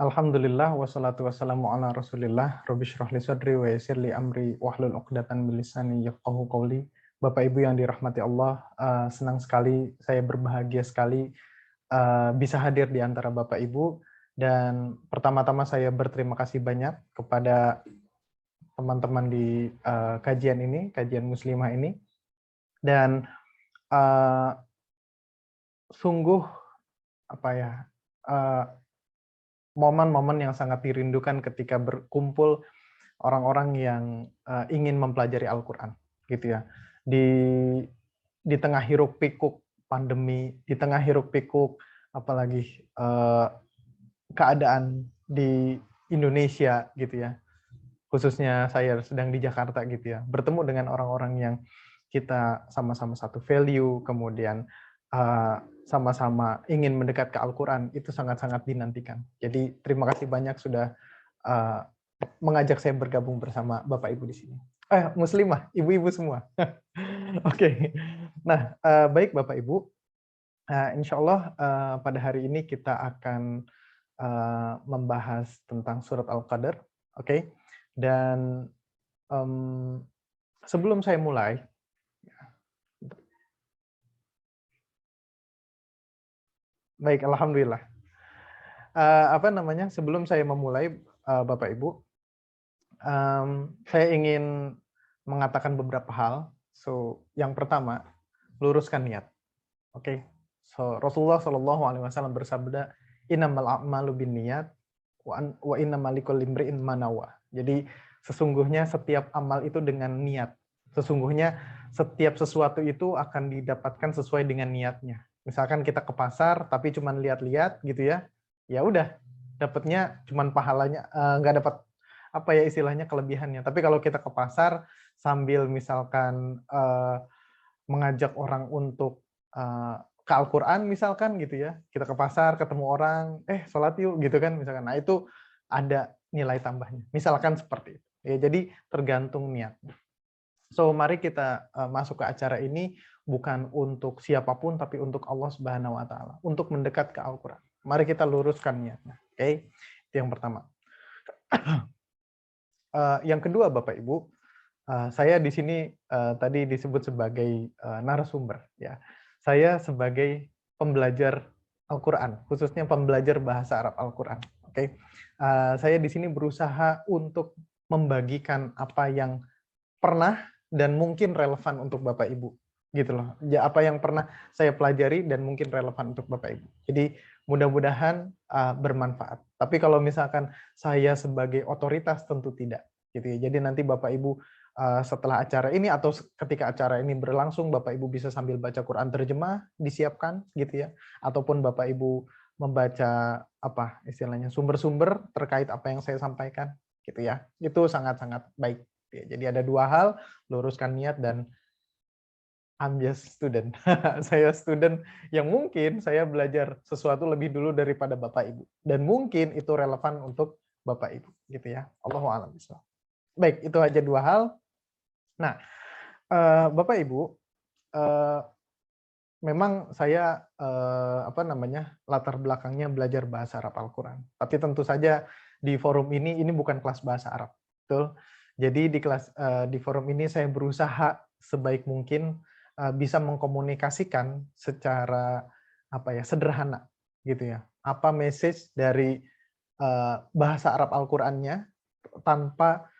Alhamdulillah wassalatu wassalamu ala Rasulillah. Rabbi shrah li sadri wa yassir li amri wahlul 'uqdatam min lisani yafqahu qawli. Bapak Ibu yang dirahmati Allah, senang sekali, saya berbahagia sekali bisa hadir di antara Bapak Ibu, dan pertama-tama saya berterima kasih banyak kepada teman-teman di kajian ini, kajian muslimah ini, dan sungguh apa ya, momen-momen yang sangat dirindukan ketika berkumpul orang-orang yang ingin mempelajari Al-Quran, gitu ya. Di tengah hiruk pikuk pandemi, di tengah hiruk pikuk apalagi keadaan di Indonesia, gitu ya. Khususnya saya sedang di Jakarta, gitu ya. Bertemu dengan orang-orang yang kita sama-sama satu value, kemudian sama-sama ingin mendekat ke Al-Quran, itu sangat-sangat dinantikan. Jadi terima kasih banyak sudah mengajak saya bergabung bersama Bapak Ibu di sini. Muslimah, ibu-ibu semua. Oke. Nah, baik Bapak Ibu, insya Allah pada hari ini kita akan membahas tentang surat Al-Qadar, oke? Dan sebelum saya mulai, baik, alhamdulillah. Sebelum saya memulai, Bapak Ibu, saya ingin mengatakan beberapa hal. So, yang pertama, luruskan niat. Oke. So, Rasulullah Shallallahu alaihi wasallam bersabda, "Innamal a'malu binniyat wa innamal likulli imri'in ma nawa." Jadi, sesungguhnya setiap amal itu dengan niat. Sesungguhnya setiap sesuatu itu akan didapatkan sesuai dengan niatnya. Misalkan kita ke pasar tapi cuma lihat-lihat gitu ya. Ya udah, dapatnya cuma pahalanya, nggak dapat apa ya istilahnya kelebihannya. Tapi kalau kita ke pasar sambil misalkan mengajak orang untuk ke Al-Quran misalkan gitu ya, kita ke pasar ketemu orang, sholat yuk gitu kan misalkan. Nah itu ada nilai tambahnya. Misalkan seperti itu. Ya, jadi tergantung niat. So mari kita masuk ke acara ini bukan untuk siapapun tapi untuk Allah Subhanahu wa taala, untuk mendekat ke Al-Quran. Mari kita luruskan niatnya. Oke. Itu yang pertama. Yang kedua Bapak Ibu, saya di sini tadi disebut sebagai narasumber ya. Saya sebagai pembelajar Al-Quran, khususnya pembelajar bahasa Arab Al-Quran. Oke. Saya di sini berusaha untuk membagikan apa yang pernah dan mungkin relevan untuk Bapak Ibu. Gitu loh. Ya, apa yang pernah saya pelajari dan mungkin relevan untuk Bapak Ibu. Jadi mudah-mudahan bermanfaat. Tapi kalau misalkan saya sebagai otoritas tentu tidak. Gitu ya. Jadi nanti Bapak Ibu setelah acara ini atau ketika acara ini berlangsung, Bapak Ibu bisa sambil baca Quran terjemah, disiapkan gitu ya, ataupun Bapak Ibu membaca apa istilahnya sumber-sumber terkait apa yang saya sampaikan gitu ya. Itu sangat-sangat baik. Jadi ada dua hal, luruskan niat dan I'm just student. Saya student yang mungkin saya belajar sesuatu lebih dulu daripada Bapak Ibu, dan mungkin itu relevan untuk Bapak Ibu gitu ya. Allahu a'lam bishawab. Baik, itu aja dua hal. Nah, Bapak Ibu, memang saya latar belakangnya belajar bahasa Arab Al-Quran. Tapi tentu saja di forum ini bukan kelas bahasa Arab, betul. Jadi di forum ini saya berusaha sebaik mungkin bisa mengkomunikasikan secara sederhana, gitu ya. Apa message dari bahasa Arab Al-Qurannya tanpa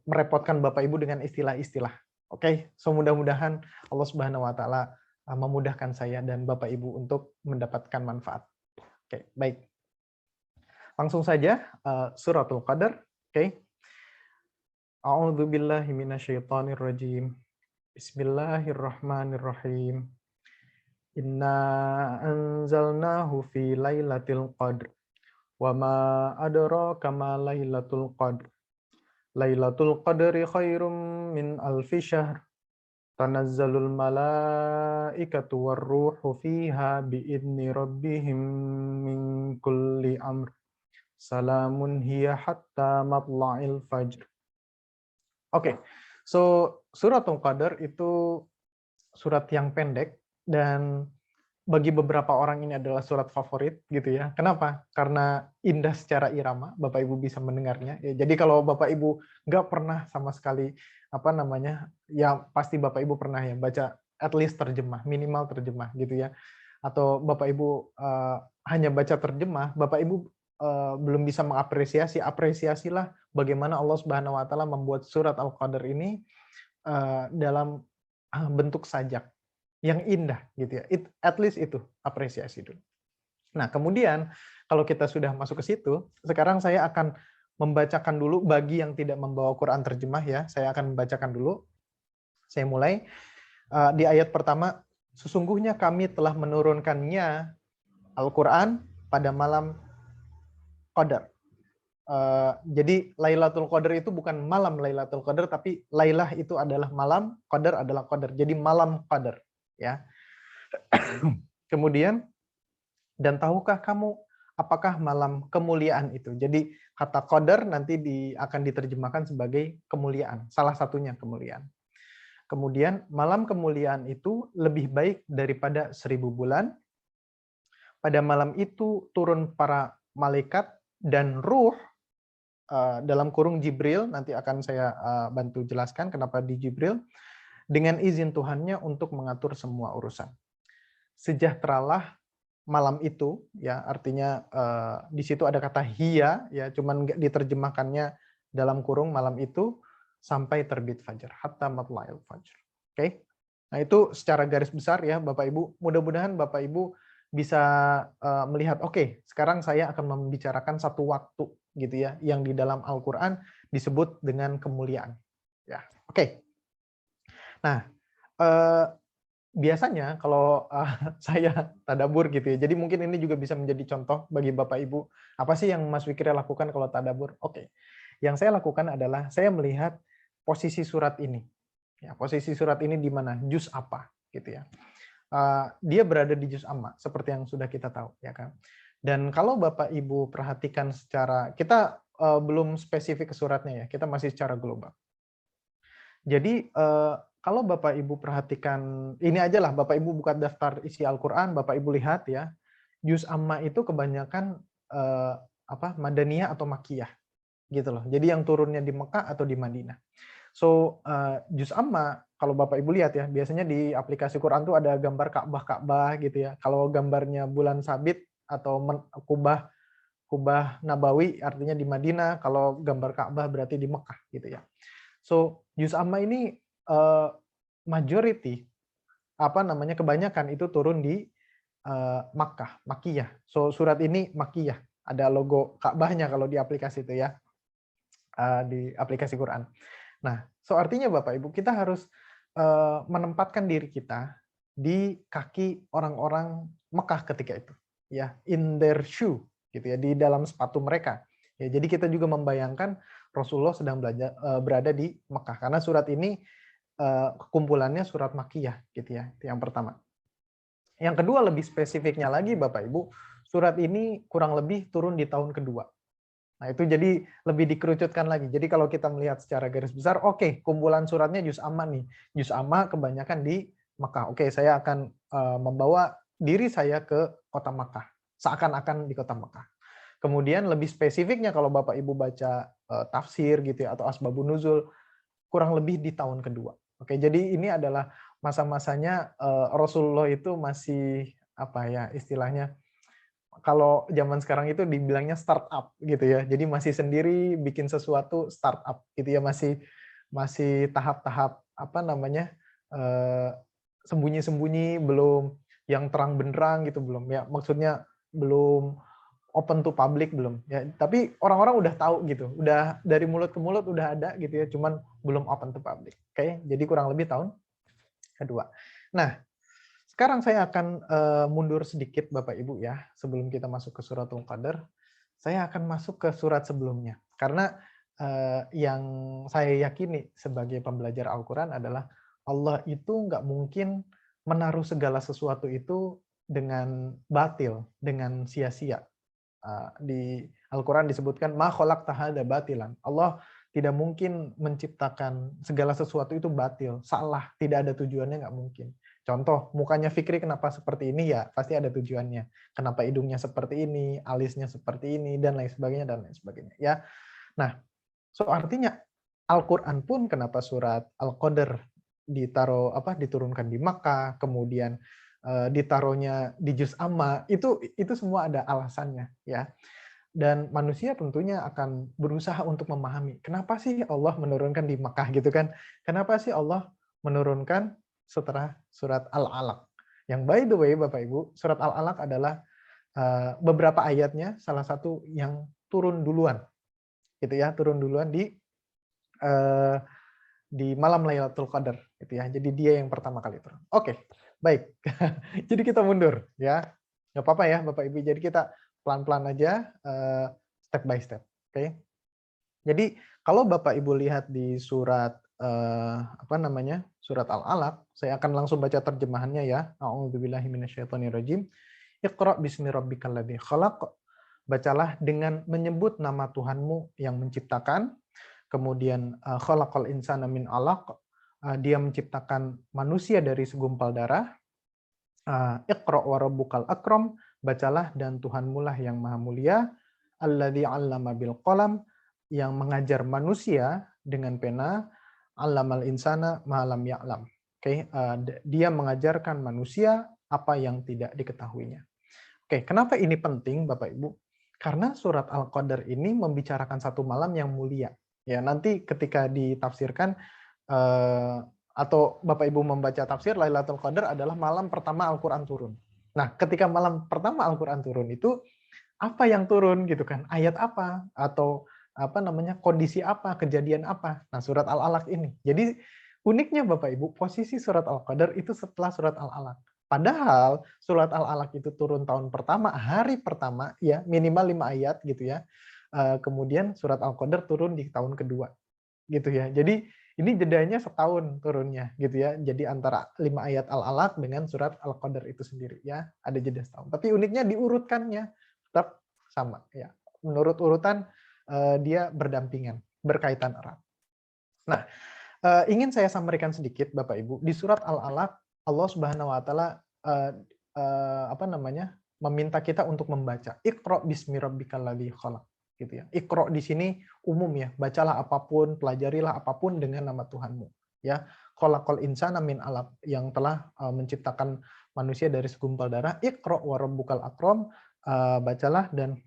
merepotkan Bapak Ibu dengan istilah-istilah. Oke, so mudah-mudahan Allah Subhanahu wa taala memudahkan saya dan Bapak Ibu untuk mendapatkan manfaat. Oke, baik. Langsung saja suratul Qadar. Oke. A'udzu billahi minasyaitonir rajim. Bismillahirrahmanirrahim. Inna anzalnahu fi lailatul qadr. Wa ma adraka ma lailatul qadr. Lailatul Qadri khairum min alfi syahr. Tanazzalul malaikatu warruhu fiha biidni rabbihim min kulli amr. Salamun hiya hatta matla'il fajr. Oke, so suratul Qadar itu surat yang pendek dan bagi beberapa orang ini adalah surat favorit gitu ya. Kenapa? Karena indah secara irama, Bapak Ibu bisa mendengarnya. Ya, jadi kalau Bapak Ibu nggak pernah sama sekali apa namanya, ya pasti Bapak Ibu pernah ya baca at least terjemah, minimal terjemah gitu ya. Atau Bapak Ibu hanya baca terjemah, Bapak Ibu belum bisa mengapresiasi, apresiasilah bagaimana Allah Subhanahu Wa Taala membuat surat Al-Qadr ini dalam bentuk sajak yang indah gitu ya. At least itu apresiasi dulu. Nah, kemudian kalau kita sudah masuk ke situ, sekarang saya akan membacakan dulu bagi yang tidak membawa Quran terjemah ya. Saya akan membacakan dulu. Saya mulai di ayat pertama, sesungguhnya kami telah menurunkannya Al-Quran pada malam Qadar. Jadi Lailatul Qadar itu bukan malam Lailatul Qadar, tapi Lailah itu adalah malam, Qadar adalah Qadar. Jadi malam Qadar, ya. Kemudian, dan tahukah kamu apakah malam kemuliaan itu? Jadi kata Qadar nanti akan diterjemahkan sebagai kemuliaan, salah satunya kemuliaan. Kemudian malam kemuliaan itu lebih baik daripada 1000 bulan. Pada malam itu turun para malaikat dan ruh dalam kurung Jibril, nanti akan saya bantu jelaskan kenapa di Jibril, dengan izin Tuhannya untuk mengatur semua urusan. Sejahteralah malam itu, ya artinya di situ ada kata hiya, ya cuman nggak diterjemahkannya dalam kurung malam itu sampai terbit fajar, hatta matla'il fajr. Oke, nah itu secara garis besar ya Bapak Ibu. Mudah-mudahan Bapak Ibu bisa melihat, oke, sekarang saya akan membicarakan satu waktu gitu ya, yang di dalam Al-Quran disebut dengan kemuliaan. Ya, oke. Nah, biasanya kalau saya tadabur gitu ya, jadi mungkin ini juga bisa menjadi contoh bagi Bapak Ibu. Apa sih yang Mas Fikri lakukan kalau tadabur? Oke, yang saya lakukan adalah saya melihat posisi surat ini. Ya, posisi surat ini di mana? Juz apa? Gitu ya. Dia berada di juz amma, seperti yang sudah kita tahu, ya kan? Dan kalau Bapak Ibu perhatikan secara, kita belum spesifik ke suratnya ya, kita masih secara global. Jadi kalau Bapak Ibu perhatikan, ini aja lah, Bapak Ibu buka daftar isi Al-Quran, Bapak Ibu lihat ya, juz amma itu kebanyakan Madaniyah atau Makkiyah, gitu loh. Jadi yang turunnya di Mekah atau di Madinah. So juz amma, kalau Bapak Ibu lihat ya, biasanya di aplikasi Quran tuh ada gambar Ka'bah gitu ya. Kalau gambarnya bulan sabit atau Kubah Nabawi artinya di Madinah, kalau gambar Ka'bah berarti di Mekah gitu ya. So juz amma ini majority kebanyakan itu turun di Makkah, Makkiyah. So surat ini Makkiyah, ada logo Ka'bahnya kalau di aplikasi itu ya, di aplikasi Quran. Nah, so artinya Bapak Ibu, kita harus menempatkan diri kita di kaki orang-orang Mekah ketika itu, ya, in their shoe, gitu ya, di dalam sepatu mereka. Ya, jadi kita juga membayangkan Rasulullah sedang berada di Mekah, karena surat ini kumpulannya surat Makkiyah, gitu ya, itu yang pertama. Yang kedua, lebih spesifiknya lagi Bapak Ibu, surat ini kurang lebih turun di tahun kedua. Nah, itu jadi lebih dikerucutkan lagi. Jadi kalau kita melihat secara garis besar, oke, kumpulan suratnya juz amma nih. Juz amma kebanyakan di Mekah. Oke, saya akan membawa diri saya ke kota Mekah. Seakan-akan di kota Mekah. Kemudian lebih spesifiknya kalau Bapak Ibu baca tafsir gitu ya, atau asbabun nuzul, kurang lebih di tahun kedua. Oke, jadi ini adalah masa-masanya Rasulullah itu masih apa ya istilahnya, kalau zaman sekarang itu dibilangnya startup gitu ya. Jadi masih sendiri bikin sesuatu startup gitu ya, masih tahap-tahap sembunyi-sembunyi, belum yang terang benderang gitu, belum ya. Maksudnya belum open to public, belum ya. Tapi orang-orang udah tahu gitu. Udah dari mulut ke mulut udah ada gitu ya, cuman belum open to public. Oke, jadi kurang lebih tahun kedua. Nah, sekarang saya akan mundur sedikit Bapak Ibu ya, sebelum kita masuk ke suratul Qadar, saya akan masuk ke surat sebelumnya. Karena yang saya yakini sebagai pembelajar Al-Quran adalah Allah itu nggak mungkin menaruh segala sesuatu itu dengan batil, dengan sia-sia. Di Al-Quran disebutkan, ma khalaqta hadza batilan. Allah tidak mungkin menciptakan segala sesuatu itu batil, salah, tidak ada tujuannya, nggak mungkin. Contoh, mukanya Fikri kenapa seperti ini, ya pasti ada tujuannya. Kenapa hidungnya seperti ini, alisnya seperti ini, dan lain sebagainya, dan lain sebagainya. Ya, nah, so artinya Al-Quran pun kenapa surat Al-Qadar diturunkan di Makkah, kemudian ditaruhnya di juz amma, itu semua ada alasannya, ya. Dan manusia tentunya akan berusaha untuk memahami kenapa sih Allah menurunkan di Makkah gitu kan? Kenapa sih Allah menurunkan setelah surat Al-Alaq? Yang by the way Bapak Ibu, surat Al-Alaq adalah beberapa ayatnya salah satu yang turun duluan, gitu ya, turun duluan eh, di malam Lailatul Qadar, gitu ya. Jadi dia yang pertama kali turun. Oke, baik. Jadi kita mundur, ya. Nggak apa-apa ya, Bapak Ibu. Jadi kita pelan-pelan aja, step by step. Oke. Jadi kalau Bapak Ibu lihat di surat surat Al-Alaq, saya akan langsung baca terjemahannya ya. A'udzubillahi minasyaitonirrajim. Iqra bismi rabbikal ladzi khalaq. Bacalah dengan menyebut nama Tuhanmu yang menciptakan. Kemudian khalaqal insana min 'alaq. Dia menciptakan manusia dari segumpal darah. Iqra wa rabbukal akram. Bacalah dan Tuhanmu lah yang maha mulia. Alladzi 'allama bil qalam, yang mengajar manusia dengan pena. 'Allamal insana ma lam ya'lam. Oke, dia mengajarkan manusia apa yang tidak diketahuinya. Oke, kenapa ini penting Bapak Ibu? Karena surat Al-Qadar ini membicarakan satu malam yang mulia. Ya, nanti ketika ditafsirkan atau Bapak Ibu membaca tafsir, Lailatul Qadar adalah malam pertama Al-Qur'an turun. Nah, ketika malam pertama Al-Qur'an turun itu apa yang turun gitu kan? Ayat apa atau kondisi apa, kejadian apa? Nah, surat Al-Alaq ini. Jadi uniknya Bapak Ibu, posisi surat Al-Qadar itu setelah surat Al-Alaq. Padahal surat Al-Alaq itu turun tahun pertama, hari pertama ya, minimal 5 ayat gitu ya. Kemudian surat Al-Qadar turun di tahun kedua gitu ya. Jadi ini jedanya setahun turunnya gitu ya. Jadi antara 5 ayat Al-Alaq dengan surat Al-Qadar itu sendiri ya, ada jeda setahun. Tapi uniknya diurutkannya tetap sama ya. Menurut urutan dia berdampingan, berkaitan erat. Nah, ingin saya sampaikan sedikit Bapak Ibu, di surat Al-Alaq Allah Subhanahu wa taala meminta kita untuk membaca. Iqra bismi rabbikal ladzi khalaq gitu ya. Iqra di sini umum ya, bacalah apapun, pelajarilah apapun dengan nama Tuhanmu ya. Khalaqal insana min 'alaq, yang telah menciptakan manusia dari segumpal darah. Iqra wa rabbukal akram, bacalah dan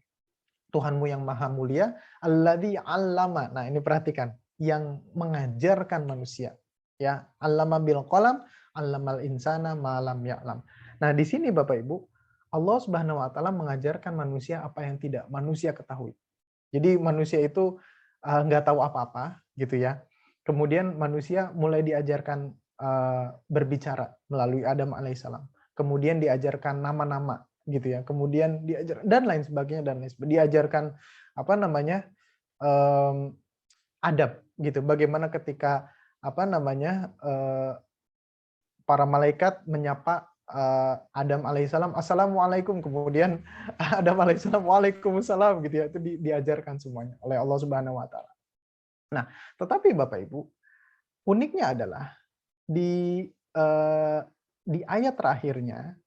Tuhanmu yang maha mulia. Alladzi 'allama. Nah, ini perhatikan, yang mengajarkan manusia ya. 'Allama bil qalam, 'allamal insana ma lam ya'lam. Nah, di sini Bapak Ibu, Allah Subhanahu wa taala mengajarkan manusia apa yang tidak manusia ketahui. Jadi manusia itu nggak tahu apa-apa gitu ya. Kemudian manusia mulai diajarkan berbicara melalui Adam alaihissalam. Kemudian diajarkan nama-nama gitu ya. Kemudian diajar dan lain sebagainya dan lain sebagainya. Diajarkan adab gitu. Bagaimana ketika para malaikat menyapa Adam alaihissalam, assalamualaikum, kemudian Adam alaihissalam, waalaikumsalam gitu ya. Itu diajarkan semuanya oleh Allah Subhanahu wa taala. Nah, tetapi Bapak Ibu, uniknya adalah di ayat terakhirnya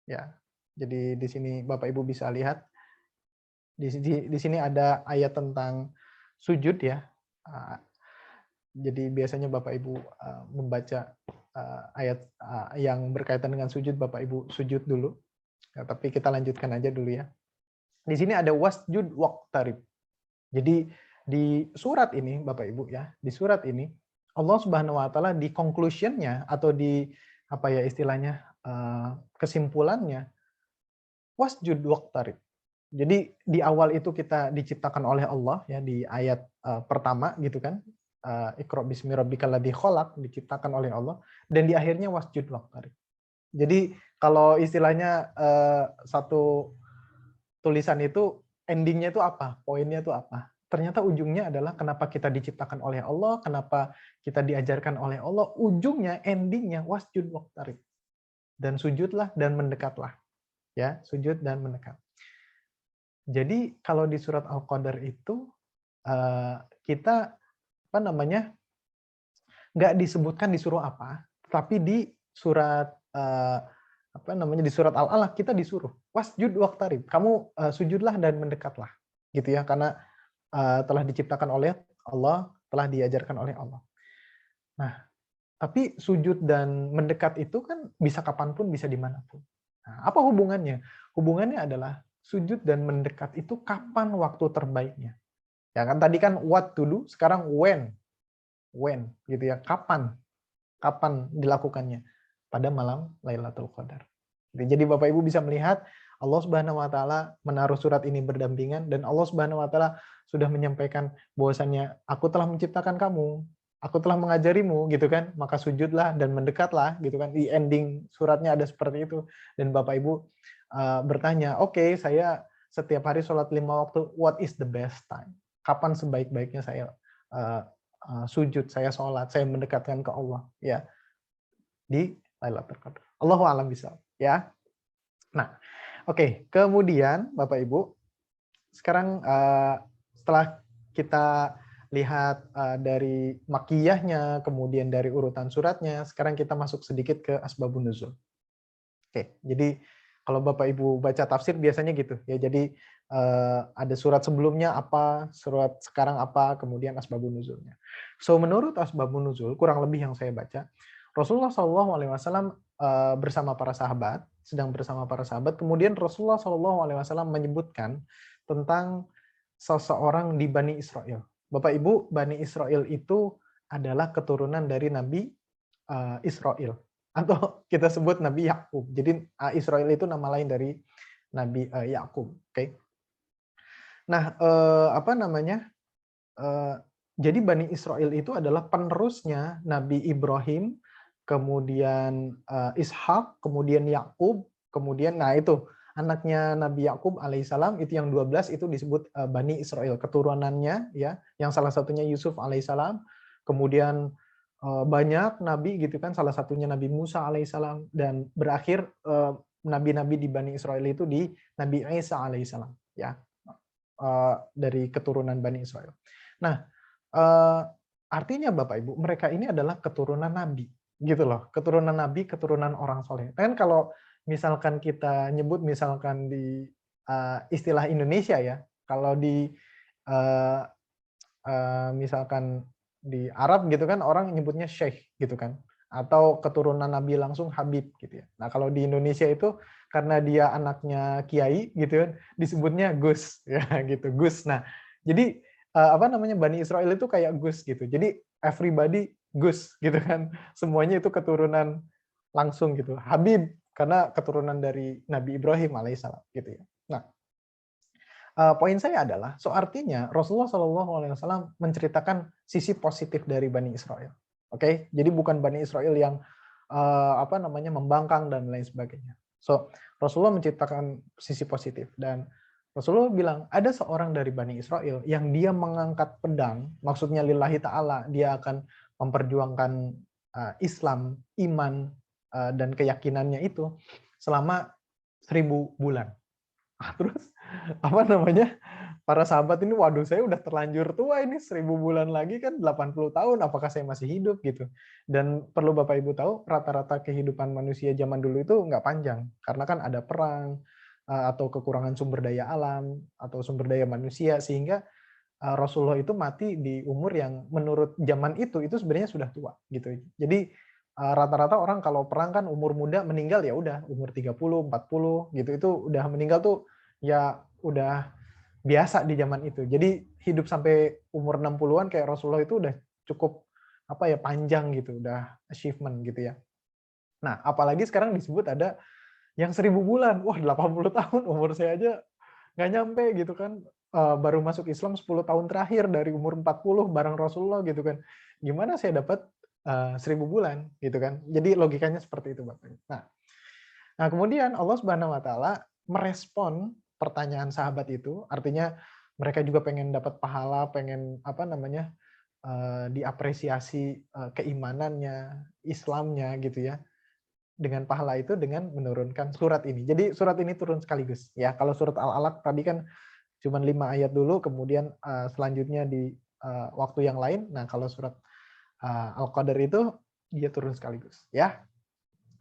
ya. Jadi di sini Bapak Ibu bisa lihat di sini ada ayat tentang sujud ya. Jadi biasanya Bapak Ibu membaca ayat yang berkaitan dengan sujud, Bapak Ibu sujud dulu. Ya, tapi kita lanjutkan aja dulu ya. Di sini ada wasjud waqtarib. Jadi di surat ini Bapak Ibu ya, di surat ini Allah Subhanahu wa taala di conclusion-nya atau di istilahnya kesimpulannya wasjud waqtarib. Jadi di awal itu kita diciptakan oleh Allah ya, di ayat pertama gitu kan. Iqra bismi rabbikal ladzi khalaq, diciptakan oleh Allah, dan di akhirnya wasjud waqtarib. Jadi kalau istilahnya satu tulisan itu endingnya itu apa? Poinnya itu apa? Ternyata ujungnya adalah kenapa kita diciptakan oleh Allah, kenapa kita diajarkan oleh Allah, ujungnya, endingnya wasjud waqtarib. Dan sujudlah dan mendekatlah. Ya, sujud dan mendekat. Jadi kalau di surat Al-Qadar itu kita nggak disebutkan disuruh apa, tapi surat apa namanya, di surat Al-Alaq kita disuruh wasjud waqtarib, kamu sujudlah dan mendekatlah, gitu ya, karena telah diciptakan oleh Allah, telah diajarkan oleh Allah. Nah, tapi sujud dan mendekat itu kan bisa kapanpun, bisa dimanapun. Nah, apa hubungannya? Hubungannya adalah sujud dan mendekat itu kapan waktu terbaiknya. Ya kan tadi kan what to do, sekarang when gitu ya, kapan dilakukannya, pada malam Lailatul Qadar. Jadi Bapak Ibu bisa melihat Allah Subhanahu wa taala menaruh surat ini berdampingan, dan Allah Subhanahu wa taala sudah menyampaikan bahwasannya aku telah menciptakan kamu, aku telah mengajarimu, gitu kan, maka sujudlah dan mendekatlah, gitu kan. Di ending suratnya ada seperti itu. Dan Bapak Ibu bertanya, oke, saya setiap hari sholat 5 waktu, what is the best time? Kapan sebaik-baiknya saya sujud, saya sholat, saya mendekatkan ke Allah, ya, di Lailatul Qadar. Allahu a'lam bishawab, ya. Nah, oke, kemudian Bapak Ibu, sekarang setelah kita lihat dari makiyahnya, kemudian dari urutan suratnya, sekarang kita masuk sedikit ke asbabun nuzul. Oke, jadi kalau Bapak Ibu baca tafsir biasanya gitu ya. Jadi ada surat sebelumnya apa, surat sekarang apa, kemudian asbabun nuzulnya. So menurut asbabun nuzul, kurang lebih yang saya baca, Rasulullah SAW bersama para sahabat, sedang bersama para sahabat, kemudian Rasulullah SAW menyebutkan tentang seseorang di Bani Israel. Bapak Ibu, Bani Israel itu adalah keturunan dari Nabi Israel, atau kita sebut Nabi Yakub. Jadi Israel itu nama lain dari Nabi Yakub. Oke. Nah, apa namanya? Jadi Bani Israel itu adalah penerusnya Nabi Ibrahim, kemudian Ishak, kemudian Yakub, kemudian nah itu anaknya Nabi Yakub alaihissalam, itu yang 12 itu disebut Bani Israel, keturunannya ya, yang salah satunya Yusuf alaihissalam, kemudian banyak nabi gitu kan, salah satunya Nabi Musa alaihissalam, dan berakhir nabi-nabi di Bani Israel itu di Nabi Isa alaihissalam, ya, dari keturunan Bani Israel. Nah, artinya Bapak Ibu, mereka ini adalah keturunan nabi, gitu loh, keturunan nabi, keturunan orang soleh. Kan kalau misalkan kita nyebut misalkan di istilah Indonesia ya, kalau di misalkan di Arab gitu kan orang nyebutnya Syekh gitu kan, atau keturunan Nabi langsung Habib gitu ya. Nah kalau di Indonesia itu karena dia anaknya Kiai gitu kan disebutnya Gus ya gitu, Gus. Nah jadi apa namanya, Bani Israel itu kayak Gus gitu. Jadi everybody Gus gitu kan, semuanya itu keturunan langsung gitu. Habib karena keturunan dari Nabi Ibrahim alaihissalam gitu ya. Nah poin saya adalah, so artinya Rasulullah SAW menceritakan sisi positif dari Bani Israel. Oke, jadi bukan Bani Israel yang apa namanya membangkang dan lain sebagainya. So Rasulullah menciptakan sisi positif, dan Rasulullah bilang ada seorang dari Bani Israel yang dia mengangkat pedang, maksudnya lillahi ta'ala, dia akan memperjuangkan Islam, iman, dan keyakinannya itu selama 1000 bulan. Terus apa namanya, para sahabat ini, waduh saya udah terlanjur tua ini, 1000 bulan lagi kan 80 tahun, apakah saya masih hidup gitu. Dan perlu Bapak Ibu tahu, rata-rata kehidupan manusia zaman dulu itu nggak panjang, karena kan ada perang, atau kekurangan sumber daya alam, atau sumber daya manusia, sehingga Rasulullah itu mati di umur yang menurut zaman itu sebenarnya sudah tua gitu. Jadi rata-rata orang kalau perang kan umur muda meninggal ya udah umur 30, 40 gitu, itu udah meninggal tuh ya udah biasa di zaman itu. Jadi hidup sampai umur 60-an kayak Rasulullah itu udah cukup apa ya, panjang gitu, udah achievement gitu ya. Nah, apalagi sekarang disebut ada yang 1000 bulan. Wah, 80 tahun umur saya aja nggak nyampe gitu kan. Baru masuk Islam 10 tahun terakhir dari umur 40 bareng Rasulullah gitu kan. Gimana saya dapat 1000 bulan gitu kan. Jadi logikanya seperti itu, Bapak. Nah, kemudian Allah Subhanahu wa taala merespon pertanyaan sahabat itu, artinya mereka juga pengen dapat pahala, pengen apa namanya? Diapresiasi keimanannya, Islamnya gitu ya. Dengan pahala itu dengan menurunkan surat ini. Jadi surat ini turun sekaligus ya. Kalau surat Al-Alaq tadi kan cuma 5 ayat dulu, kemudian selanjutnya di waktu yang lain. Nah, kalau surat Al-Qadar itu dia turun sekaligus ya.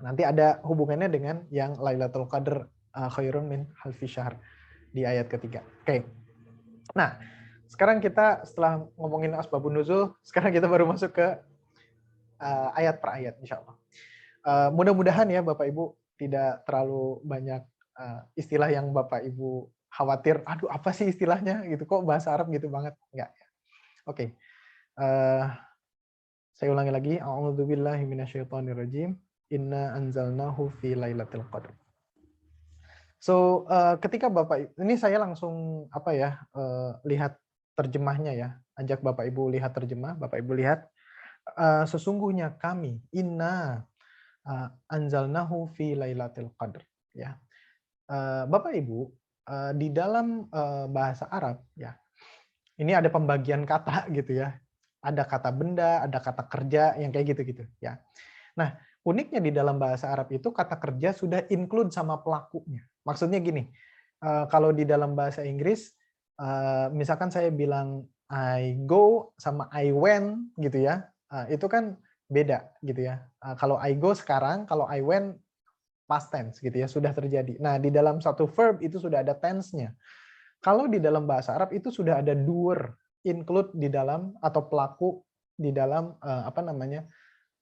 Nanti ada hubungannya dengan yang Lailatul Qadar khairun min alfi syahr di ayat ketiga. Oke. Nah, sekarang kita setelah ngomongin asbabun nuzul, sekarang kita baru masuk ke ayat per ayat insya Allah. Mudah-mudahan ya Bapak Ibu tidak terlalu banyak istilah yang Bapak Ibu khawatir, aduh apa sih istilahnya gitu, kok bahasa Arab gitu banget. Enggak. Oke. Saya ulangi lagi, a'udzubillahi minasyaitonirrajim. Inna anzalnahu fi lailatul qadr. So, ketika Bapak ini saya langsung lihat terjemahnya ya. Ajak Bapak Ibu lihat terjemah, Bapak Ibu lihat sesungguhnya kami inna anzalnahu fi lailatul qadr ya. Bapak Ibu di dalam bahasa Arab ya. Ini ada pembagian kata gitu ya. Ada kata benda, ada kata kerja yang kayak gitu-gitu ya. Nah, uniknya di dalam bahasa Arab itu kata kerja sudah include sama pelakunya. Maksudnya gini, kalau di dalam bahasa Inggris, misalkan saya bilang I go sama I went gitu ya, itu kan beda gitu ya. Kalau I go sekarang, kalau I went past tense gitu ya, sudah terjadi. Nah, di dalam satu verb itu sudah ada tense-nya. Kalau di dalam bahasa Arab itu sudah ada doer include di dalam atau pelaku di dalam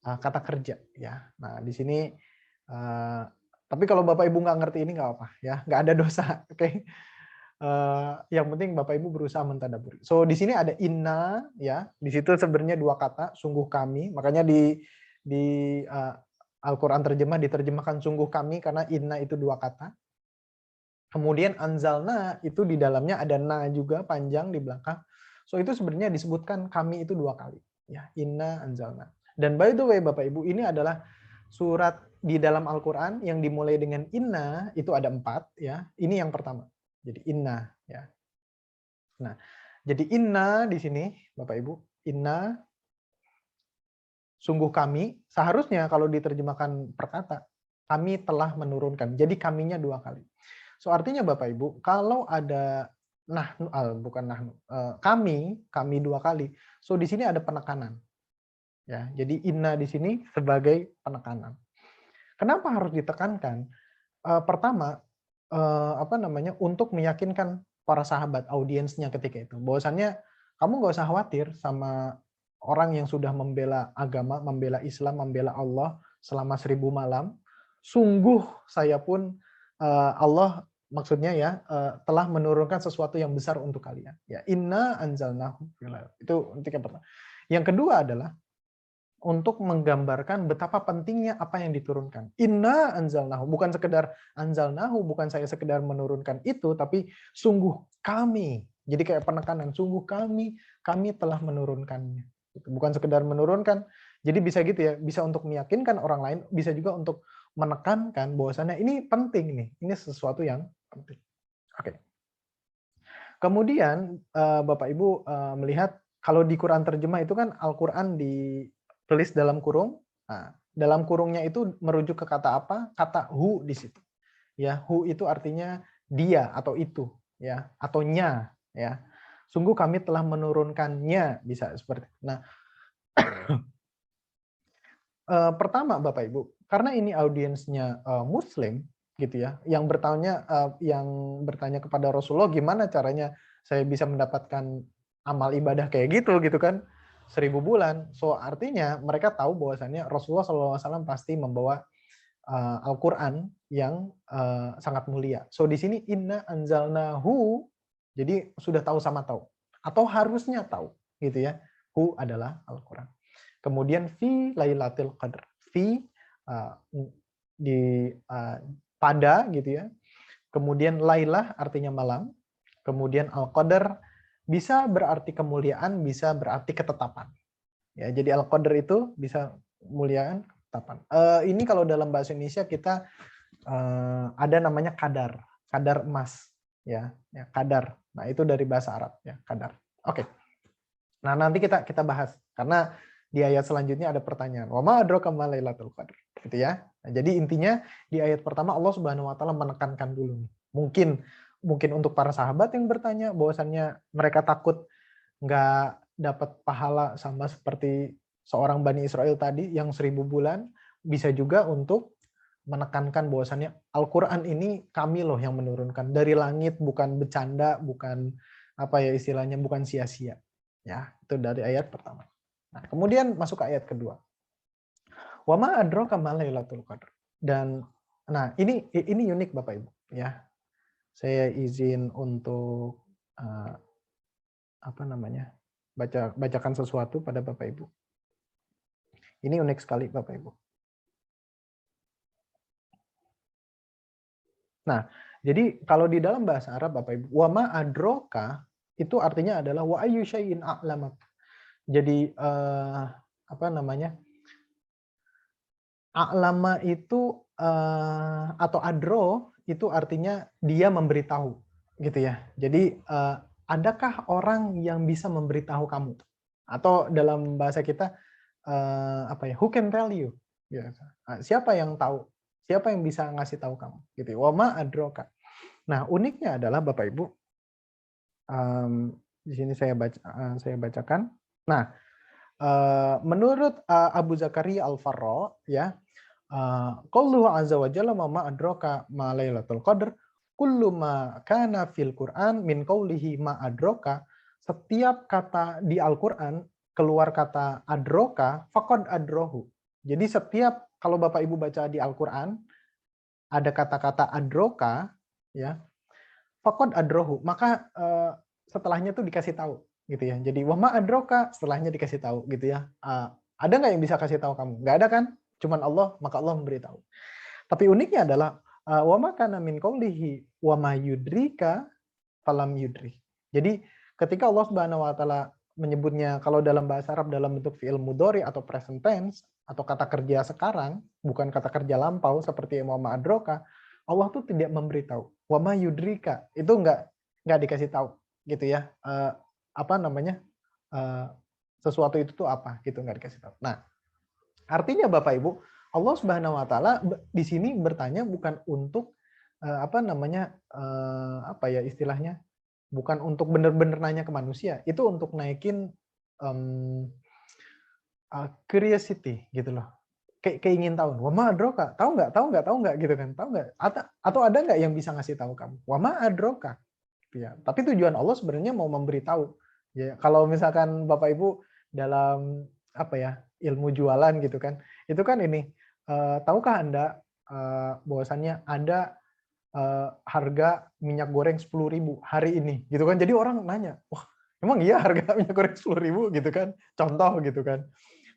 kata kerja ya. Nah di sini tapi kalau Bapak Ibu nggak ngerti ini nggak apa ya, nggak ada dosa, oke. Yang penting Bapak Ibu berusaha mentadaburi. So di sini ada inna ya, di situ sebenarnya dua kata, sungguh kami, makanya di Al-Quran terjemah diterjemahkan sungguh kami karena inna itu dua kata. Kemudian anzalna itu di dalamnya ada na juga panjang di belakang. So itu sebenarnya disebutkan kami itu dua kali. Ya, inna anzalna. Dan by the way Bapak Ibu, ini adalah surat di dalam Al-Quran yang dimulai dengan inna, itu ada 4. Ya. Ini yang pertama. Jadi inna. Ya. Nah, jadi inna di sini Bapak Ibu, inna, sungguh kami, seharusnya kalau diterjemahkan per kata, kami telah menurunkan. Jadi kaminya dua kali. So artinya Bapak Ibu, kalau ada kami dua kali. So di sini ada penekanan. Ya, jadi inna di sini sebagai penekanan. Kenapa harus ditekankan? Pertama, untuk meyakinkan para sahabat, audiensnya ketika itu, bahwasannya kamu nggak usah khawatir sama orang yang sudah membela agama, membela Islam, membela Allah selama 1000 malam. Sungguh saya pun Allah maksudnya ya telah menurunkan sesuatu yang besar untuk kalian. Ya, inna anzalnahu itu untuk yang pertama. Yang kedua adalah untuk menggambarkan betapa pentingnya apa yang diturunkan. Inna anzalnahu, bukan sekedar anzalnahu, bukan saya sekedar menurunkan itu, tapi sungguh kami. Jadi kayak penekanan, sungguh kami telah menurunkannya. Bukan sekedar menurunkan, jadi bisa gitu ya, bisa untuk meyakinkan orang lain, bisa juga untuk menekankan bahwasannya ini penting nih, ini sesuatu yang penting. Oke. Kemudian Bapak Ibu melihat kalau di Quran terjemah itu kan Al-Quran ditulis dalam kurung. Nah, dalam kurungnya itu merujuk ke kata apa? Kata hu di situ. Ya, hu itu artinya dia atau itu, ya, atau nya, ya. Sungguh kami telah menurunkannya, bisa seperti itu. Nah, pertama Bapak Ibu, karena ini audiensnya Muslim, gitu ya, yang bertanya kepada Rasulullah gimana caranya saya bisa mendapatkan amal ibadah kayak gitu kan, 1000 bulan. So artinya mereka tahu bahwasannya Rasulullah SAW pasti membawa Al-Quran yang sangat mulia. So di sini inna anzalnahu, jadi sudah tahu sama tahu, atau harusnya tahu, gitu ya. Hu adalah Al-Quran. Kemudian fi lailatul qadr, fi pada gitu ya. Kemudian lailah artinya malam. Kemudian al-qadar bisa berarti kemuliaan, bisa berarti ketetapan. Ya, jadi al-qadar itu bisa kemuliaan, ketetapan. Ini kalau dalam bahasa Indonesia kita ada namanya kadar, kadar emas, ya kadar. Nah itu dari bahasa Arab ya kadar. Oke. Nah nanti kita bahas karena di ayat selanjutnya ada pertanyaan. Wa ma adraka ma lailatul qadar. Gitu ya. Nah, jadi intinya di ayat pertama Allah Subhanahu wa taala menekankan dulu nih. Mungkin untuk para sahabat yang bertanya bahwasannya mereka takut nggak dapat pahala sama seperti seorang Bani Israel tadi yang 1000 bulan, bisa juga untuk menekankan bahwasannya Al-Qur'an ini kami loh yang menurunkan dari langit, bukan bercanda, bukan apa ya istilahnya, bukan sia-sia. Ya, itu dari ayat pertama. Nah, kemudian masuk ke ayat kedua. Wa ma adraka ma Lailatul Qadar. Dan nah, ini unik Bapak Ibu, ya. Saya izin untuk apa namanya? Bacakan sesuatu pada Bapak Ibu. Ini unik sekali Bapak Ibu. Nah, jadi kalau di dalam bahasa Arab Bapak Ibu, wa ma adroka itu artinya adalah wa ayyu syai'in a'lamak. Jadi apa namanya? A'lama itu atau adro itu artinya dia memberitahu, gitu ya. Jadi adakah orang yang bisa memberitahu kamu? Atau dalam bahasa kita apa ya? Who can tell you? Ya. Siapa yang tahu? Siapa yang bisa ngasih tahu kamu? Gitu. Wa ma adroka. Nah, uniknya adalah Bapak Ibu, di sini saya bacakan. Nah, menurut Abu Zakaria Al-Farra, ya, qauluhu azza wa jalla ma adraka ma Lailatul Qadar, kullu ma kana fil Qur'an min qaulihi ma adraka, setiap kata di Al-Qur'an keluar kata adroka, faqad adrohu. Jadi setiap kalau Bapak Ibu baca di Al-Qur'an ada kata-kata adroka, ya, faqad adrohu, maka setelahnya tuh dikasih tahu, gitu ya. Jadi wama adroka, setelahnya dikasih tahu, gitu ya. Ada nggak yang bisa kasih tahu kamu? Nggak ada kan? Cuman Allah, maka Allah memberitahu. Tapi uniknya adalah wama kana min qaulihi wama yudrika falam yudri. Jadi ketika Allah Subhanahu wa taala menyebutnya kalau dalam bahasa Arab dalam bentuk fi'il mudhari atau present tense atau kata kerja sekarang, bukan kata kerja lampau seperti wama adroka, Allah tuh tidak memberitahu. Wama yudrika itu nggak dikasih tahu, gitu ya. Apa namanya? Sesuatu itu tuh apa? Gitu nggak dikasih tahu. Nah, artinya Bapak Ibu, Allah Subhanahu wa taala di sini bertanya bukan untuk apa namanya? Apa ya istilahnya? Bukan untuk benar-benar nanya ke manusia, itu untuk naikin curiosity gitu loh. Keingin tahu. Wama adroka, tahu nggak? Tahu nggak? Tahu nggak? Gitu kan? Tahu nggak? Atau ada nggak yang bisa ngasih tahu kamu? Wama adroka. Ya, tapi tujuan Allah sebenarnya mau memberitahu. Ya, kalau misalkan Bapak Ibu dalam apa ya ilmu jualan gitu kan, itu kan ini tahukah Anda bahwasannya ada harga minyak goreng 10.000 hari ini, gitu kan? Jadi orang nanya, wah emang iya harga minyak goreng 10.000 gitu kan? Contoh gitu kan?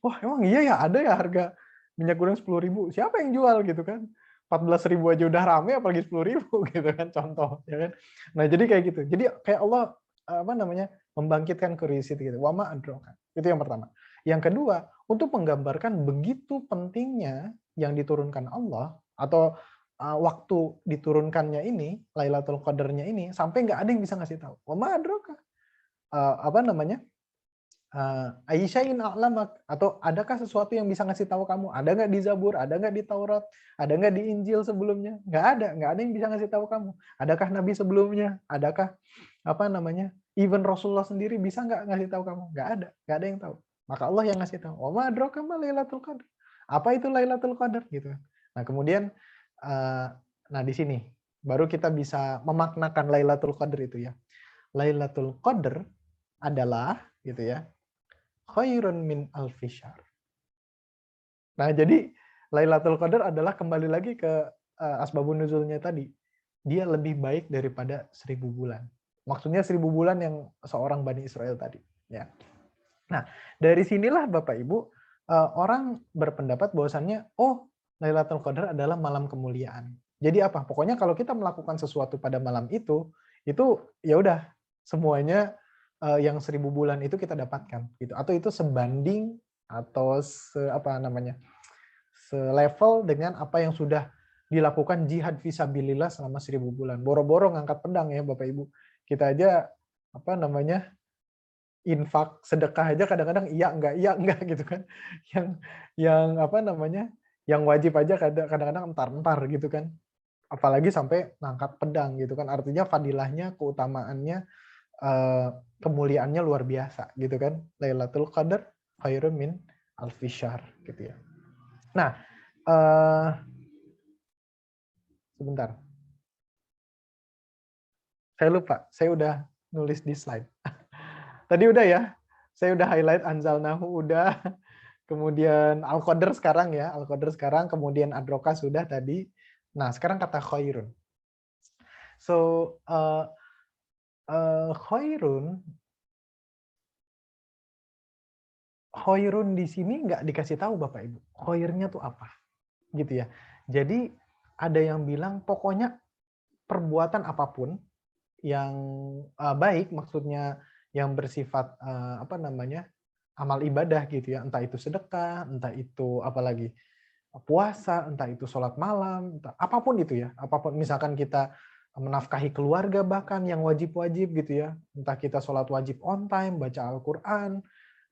Wah emang iya ya ada ya harga minyak goreng 10.000, siapa yang jual gitu kan? 14.000 aja udah rame apalagi 10.000 gitu kan, contoh ya kan. Nah jadi kayak gitu, jadi kayak Allah apa namanya membangkitkan curiosity gitu. Wama adroka, itu yang pertama. Yang kedua, untuk menggambarkan begitu pentingnya yang diturunkan Allah atau waktu diturunkannya ini Lailatul Qadarnya ini sampai nggak ada yang bisa ngasih tahu. Wama adroka, apa namanya, Aisyain a'lamak, atau adakah sesuatu yang bisa ngasih tahu kamu? Ada nggak di Zabur? Ada nggak di Taurat? Ada nggak di Injil sebelumnya? Nggak ada yang bisa ngasih tahu kamu. Adakah Nabi sebelumnya? Adakah apa namanya? Even Rasulullah sendiri bisa nggak ngasih tahu kamu? Nggak ada yang tahu. Maka Allah yang ngasih tahu. Wa ma adraka ma Lailatul Qadar. Apa itu Lailatul Qadar gitu. Nah, kemudian nah di sini baru kita bisa memaknakan Lailatul Qadar itu ya. Lailatul Qadar adalah gitu ya, khairun min alfi syahr. Nah, jadi Lailatul Qadar adalah kembali lagi ke asbabun nuzulnya tadi. Dia lebih baik daripada 1000 bulan. Maksudnya 1000 bulan yang seorang Bani Israel tadi. Ya. Nah, dari sinilah Bapak Ibu, orang berpendapat bahwasannya, oh Lailatul Qadar adalah malam kemuliaan. Jadi apa? Pokoknya kalau kita melakukan sesuatu pada malam itu ya udah semuanya yang 1000 bulan itu kita dapatkan gitu, atau itu sebanding atau apa namanya selevel dengan apa yang sudah dilakukan jihad fisabilillah selama 1000 bulan. Boro-boro ngangkat pedang ya Bapak Ibu, kita aja apa namanya infak sedekah aja kadang-kadang iya enggak gitu kan, yang apa namanya yang wajib aja kadang-kadang entar gitu kan, apalagi sampai ngangkat pedang gitu kan, artinya fadilahnya, keutamaannya, kemuliaannya luar biasa gitu kan. Lailatul Qadar khairun min alfi syahr gitu ya. Nah, Sebentar. Saya lupa, saya udah nulis di slide. Tadi udah ya, saya udah highlight anzalnahu udah, kemudian al-qadar sekarang ya, al-qadar sekarang, kemudian adroka sudah tadi. Nah, sekarang kata khairun. So, khairun di sini nggak dikasih tahu Bapak Ibu. Khairnya tuh apa? Gitu ya. Jadi ada yang bilang pokoknya perbuatan apapun yang baik, maksudnya yang bersifat apa namanya, amal ibadah gitu ya, entah itu sedekah, entah itu apalagi puasa, entah itu sholat malam, entah apapun itu ya, apapun misalkan kita menafkahi keluarga bahkan yang wajib-wajib gitu ya, entah kita sholat wajib on time, baca Al-Quran,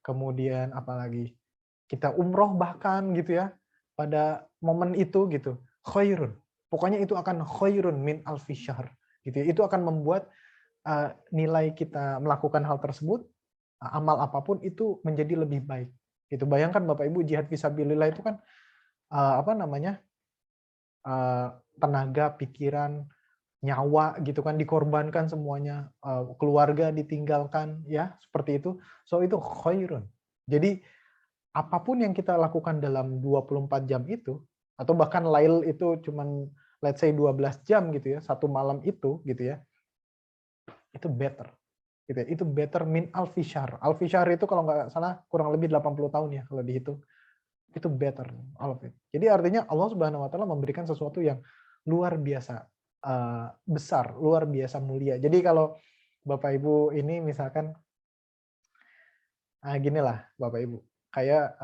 kemudian apalagi kita umroh bahkan gitu ya, pada momen itu gitu, khairun. Pokoknya itu akan khairun min alfi syahr gitu ya. Itu akan membuat nilai kita melakukan hal tersebut, amal apapun itu menjadi lebih baik. Itu bayangkan Bapak Ibu, jihad fisabilillah itu kan apa namanya, tenaga, pikiran, nyawa gitu kan dikorbankan semuanya, keluarga ditinggalkan ya seperti itu. So itu khairun. Jadi apapun yang kita lakukan dalam 24 jam itu, atau bahkan lail itu cuman let's say 12 jam gitu ya, satu malam itu gitu ya, itu better. Gitu ya. Itu better min alfi syahr. Alfi syahr itu kalau nggak salah kurang lebih 80 tahun ya kalau dihitung. Itu better all of it. Jadi artinya Allah Subhanahu wa taala memberikan sesuatu yang luar biasa besar, luar biasa mulia. Jadi kalau Bapak Ibu ini misalkan ginilah Bapak Ibu, kayak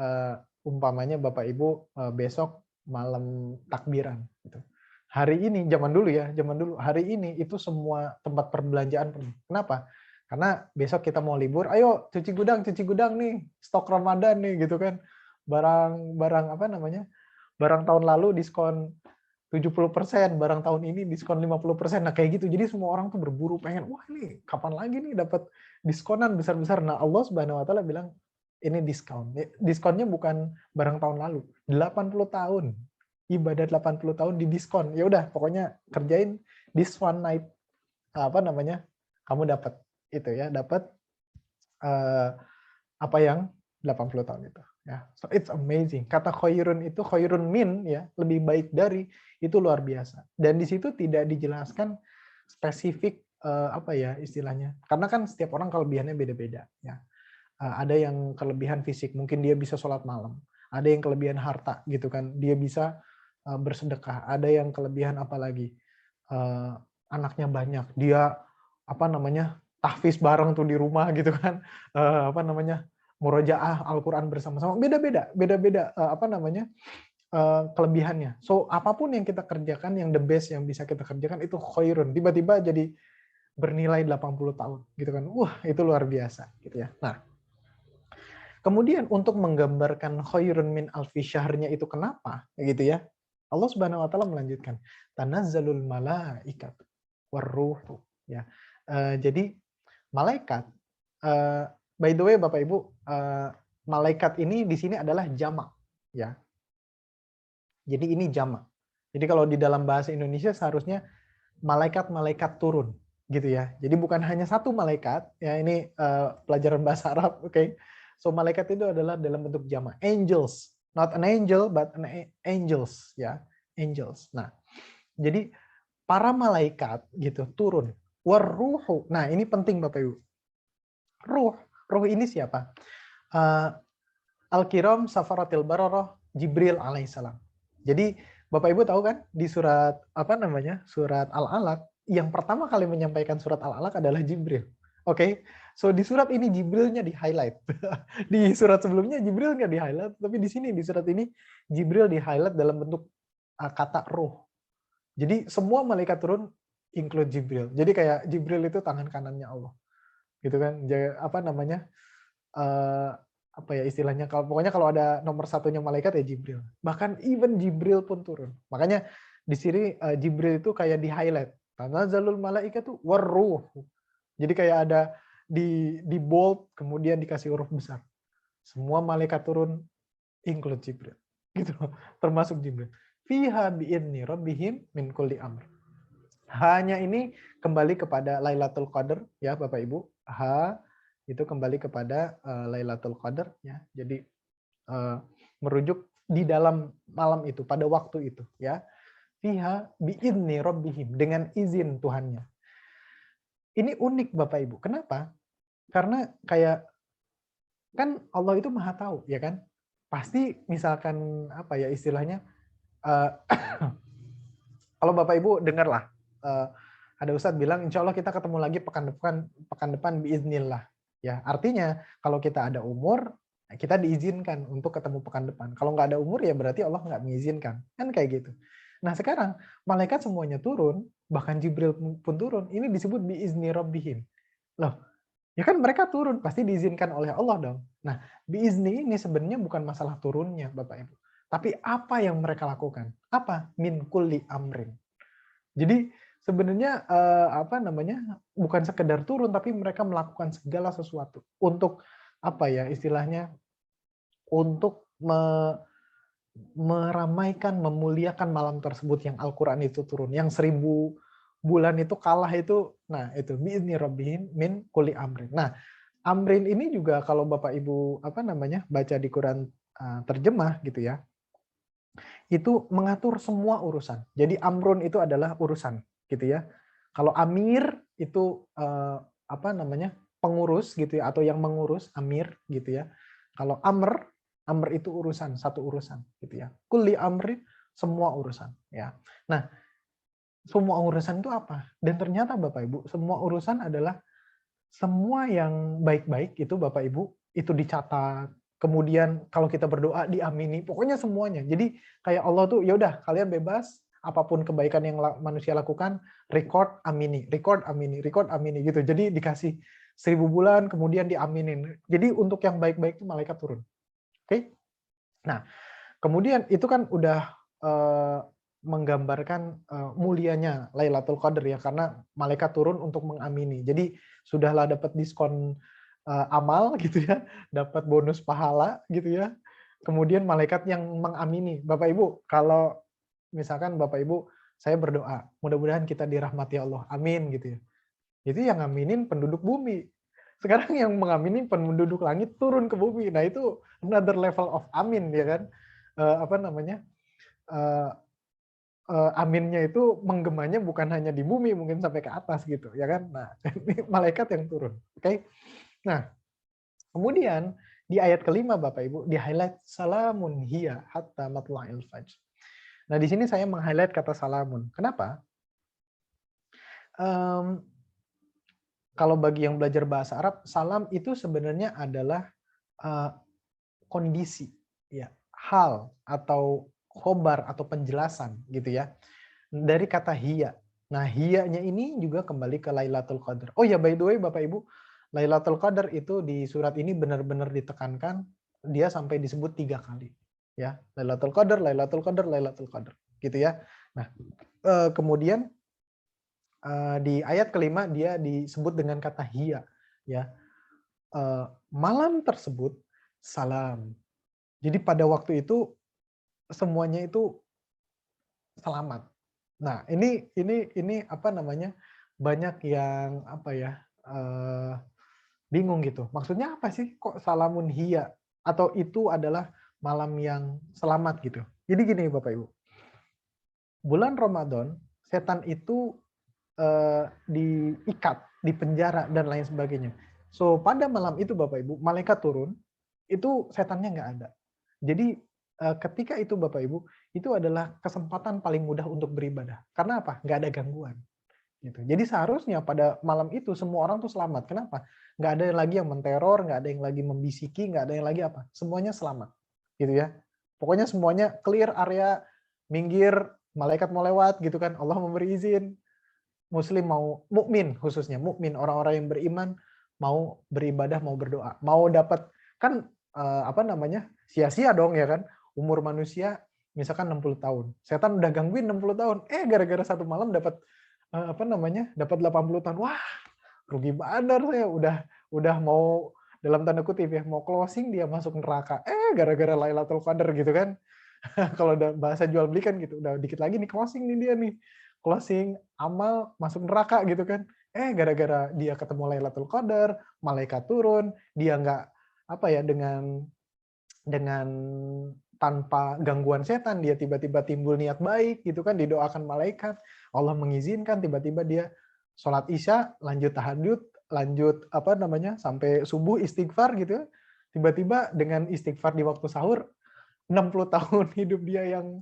umpamanya Bapak Ibu besok malam takbiran gitu. Hari ini zaman dulu ya, zaman dulu hari ini itu semua tempat perbelanjaan penuh. Kenapa? Karena besok kita mau libur, ayo cuci gudang nih, stok Ramadan nih gitu kan. Barang apa namanya? Barang tahun lalu diskon 70%, barang tahun ini diskon 50%. Nah, kayak gitu. Jadi semua orang tuh berburu pengen, wah ini kapan lagi nih dapat diskonan besar-besar. Nah, Allah Subhanahu wa taala bilang ini diskon. Diskonnya bukan barang tahun lalu, 80 tahun. Ibadah 80 tahun di diskon. Ya udah, pokoknya kerjain this one night apa namanya? Kamu dapat itu ya, dapat apa yang 80 tahun itu ya. So it's amazing. Kata khairun itu khairun min ya, lebih baik dari, itu luar biasa. Dan di situ tidak dijelaskan spesifik apa ya istilahnya. Karena kan setiap orang kelebihannya beda-beda ya. Ada yang kelebihan fisik, mungkin dia bisa sholat malam. Ada yang kelebihan harta gitu kan, dia bisa bersedekah. Ada yang kelebihan apa lagi? Anaknya banyak, dia apa namanya? Tahfiz bareng tuh di rumah gitu kan. Apa namanya? Murojaah Al-Qur'an bersama-sama. Beda-beda apa namanya? Kelebihannya. So apapun yang kita kerjakan yang the best yang bisa kita kerjakan itu khairun. Tiba-tiba jadi bernilai 80 tahun gitu kan. Wah, itu luar biasa gitu ya. Nah, kemudian untuk menggambarkan khairun min alfi syahrnya itu kenapa gitu ya. Allah Subhanahu wa taala melanjutkan, tanazzalul malaikat warruhu ya. Jadi malaikat by the way Bapak Ibu, malaikat ini di sini adalah jamak ya. Jadi ini jamak. Jadi kalau di dalam bahasa Indonesia seharusnya malaikat-malaikat turun gitu ya. Jadi bukan hanya satu malaikat ya, ini pelajaran bahasa Arab, oke. So malaikat itu adalah dalam bentuk jamak. Angels, not an angel but an angels ya, angels. Nah, jadi para malaikat gitu turun. Warruhu. Nah, ini penting Bapak Ibu. Ruh ini siapa? Al-Kiram Safaratil Bararah Jibril alaihissalam. Jadi Bapak Ibu tahu kan di surat apa namanya? Surat Al-Alaq yang pertama kali menyampaikan surat Al-Alaq adalah Jibril. Oke. So di surat ini Jibrilnya di-highlight. Di surat sebelumnya Jibril nggak di-highlight, tapi di sini di surat ini Jibril di-highlight dalam bentuk kata ruh. Jadi semua malaikat turun include Jibril. Jadi kayak Jibril itu tangan kanannya Allah. Gitu kan. Apa namanya? Apa ya istilahnya, pokoknya kalau ada nomor satunya malaikat ya Jibril. Bahkan even Jibril pun turun. Makanya di sini Jibril itu kayak di highlight. Tanazzalul malaikatu warruh. Jadi kayak ada di bold kemudian dikasih huruf besar. Semua malaikat turun include Jibril. Gitu. Termasuk Jibril. fiha bi'idzni rabbihim min kulli amr. Hanya ini kembali kepada Lailatul Qadar ya Bapak Ibu. Ha itu kembali kepada Lailatul Qadar ya. Jadi merujuk di dalam malam itu, pada waktu itu ya. Fiha bi'idzni rabbihim, dengan izin Tuhannya. Ini unik Bapak Ibu. Kenapa? Karena kayak kan Allah itu Maha tahu ya kan. Pasti misalkan apa ya istilahnya kalau Bapak Ibu dengarlah ada Ustadz bilang insya Allah kita ketemu lagi pekan depan biiznillah ya, artinya kalau kita ada umur kita diizinkan untuk ketemu pekan depan, kalau nggak ada umur ya berarti Allah nggak mengizinkan kan kayak gitu. Nah sekarang malaikat semuanya turun, bahkan Jibril pun turun, ini disebut biizni rabbihim. Loh ya kan mereka turun pasti diizinkan oleh Allah dong. Nah biizni ini sebenarnya bukan masalah turunnya Bapak Ibu, tapi apa yang mereka lakukan. Apa? Min kulli amrin. Jadi sebenarnya apa namanya, bukan sekedar turun tapi mereka melakukan segala sesuatu untuk apa ya istilahnya, untuk meramaikan, memuliakan malam tersebut yang Al-Qur'an itu turun, yang 1000 bulan itu kalah itu. Nah itu biizni rabbihim min kulli amrin. Nah amrin ini juga kalau Bapak Ibu apa namanya baca di Quran terjemah gitu ya, itu mengatur semua urusan. Jadi amrun itu adalah urusan, gitu ya. Kalau amir itu apa namanya pengurus gitu ya, atau yang mengurus amir gitu ya. Kalau amr, amr itu urusan, satu urusan gitu ya. Kulli amri, semua urusan ya. Nah, semua urusan itu apa? Dan ternyata Bapak Ibu, semua urusan adalah semua yang baik-baik itu Bapak Ibu itu dicatat. Kemudian kalau kita berdoa diamini, pokoknya semuanya. Jadi kayak Allah tuh ya udah kalian bebas, apapun kebaikan yang manusia lakukan, record amini, record amini, record amini gitu. Jadi dikasih 1000 bulan kemudian diaminin. Jadi untuk yang baik-baik itu malaikat turun. Oke? Nah, kemudian itu kan udah menggambarkan mulianya Lailatul Qadar ya, karena malaikat turun untuk mengamini. Jadi sudahlah dapat diskon amal gitu ya, dapat bonus pahala gitu ya. Kemudian malaikat yang mengamini. Bapak Ibu, kalau misalkan Bapak Ibu saya berdoa, mudah-mudahan kita dirahmati Allah. Amin gitu ya. Itu yang ngaminin penduduk bumi. Sekarang yang mengamini penduduk langit turun ke bumi. Nah, itu another level of amin ya kan. Apa namanya? Aminnya itu menggemanya bukan hanya di bumi, mungkin sampai ke atas gitu ya kan. Nah, ini malaikat yang turun. Oke. Nah, kemudian di ayat kelima Bapak Ibu di highlight salamun hiya hatta matla'il fajr. Nah, di sini saya meng-highlight kata salamun. Kenapa? Kalau bagi yang belajar bahasa Arab, salam itu sebenarnya adalah kondisi, ya, hal atau khobar atau penjelasan gitu ya. Dari kata hiya. Nah, hiyanya ini juga kembali ke Lailatul Qadar. Oh ya, by the way Bapak Ibu, Lailatul Qadar itu di surat ini benar-benar ditekankan, dia sampai disebut 3 kali. Ya, Lailatul Qadar, Lailatul Qadar, Lailatul Qadar, gitu ya. Nah, kemudian di ayat kelima dia disebut dengan kata hiya, ya. Malam tersebut salam. Jadi pada waktu itu semuanya itu selamat. Nah, ini apa namanya? Banyak yang apa ya? Bingung gitu. Maksudnya apa sih kok salamun hiya, atau itu adalah malam yang selamat gitu. Jadi gini Bapak Ibu. Bulan Ramadan, setan itu diikat, dipenjara dan lain sebagainya. So, pada malam itu Bapak Ibu, malaikat turun, itu setannya nggak ada. Jadi ketika itu Bapak Ibu, itu adalah kesempatan paling mudah untuk beribadah. Karena apa? Nggak ada gangguan. Gitu. Jadi seharusnya pada malam itu semua orang tuh selamat. Kenapa? Nggak ada lagi yang menteror, nggak ada yang lagi membisiki, nggak ada yang lagi apa. Semuanya selamat. Gitu ya. Pokoknya semuanya clear area, minggir, malaikat mau lewat gitu kan. Allah memberi izin. Muslim mau, mukmin khususnya, mukmin, orang-orang yang beriman mau beribadah, mau berdoa, mau dapat kan apa namanya? Sia-sia dong ya kan. Umur manusia misalkan 60 tahun. Setan udah gangguin 60 tahun. Gara-gara satu malam dapat apa namanya? Dapat 80 tahun. Wah, rugi badar saya, udah mau dalam tanda kutip ya, mau closing dia masuk neraka. Gara-gara Lailatul Qadar gitu kan. Kalau udah bahasa jual beli kan gitu, udah dikit lagi nih closing nih dia nih. Closing amal masuk neraka gitu kan. Gara-gara dia ketemu Lailatul Qadar, malaikat turun, dia nggak apa ya dengan tanpa gangguan setan, dia tiba-tiba timbul niat baik gitu kan, didoakan malaikat, Allah mengizinkan, tiba-tiba dia sholat isya, lanjut tahajud, lanjut apa namanya sampai subuh istighfar gitu ya. Tiba-tiba dengan istighfar di waktu sahur, 60 tahun hidup dia yang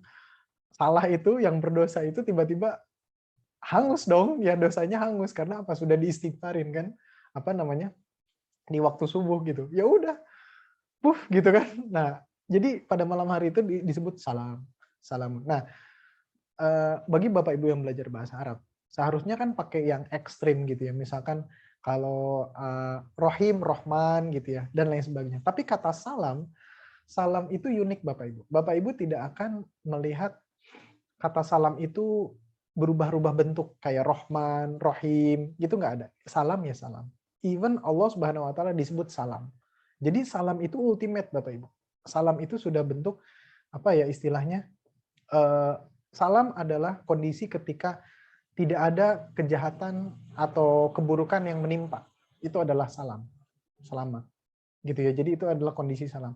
salah itu, yang berdosa itu tiba-tiba hangus dong, ya dosanya hangus karena apa? Sudah diistighfarin kan, apa namanya di waktu subuh gitu. Ya udah, puff gitu kan. Nah, jadi pada malam hari itu disebut salam, salam. Nah, bagi Bapak Ibu yang belajar bahasa Arab, seharusnya kan pakai yang ekstrim gitu ya. Misalkan kalau Rohim, Rohman gitu ya, dan lain sebagainya. Tapi kata salam, salam itu unik Bapak Ibu. Bapak Ibu tidak akan melihat kata salam itu berubah-ubah bentuk kayak Rohman, Rohim, gitu nggak ada. Salam ya salam. Even Allah Subhanahu Wa Taala disebut salam. Jadi salam itu ultimate Bapak Ibu. Salam itu sudah bentuk apa ya istilahnya? Salam adalah kondisi ketika tidak ada kejahatan atau keburukan yang menimpa. Itu adalah salam. Selamat. Gitu ya. Jadi itu adalah kondisi salam.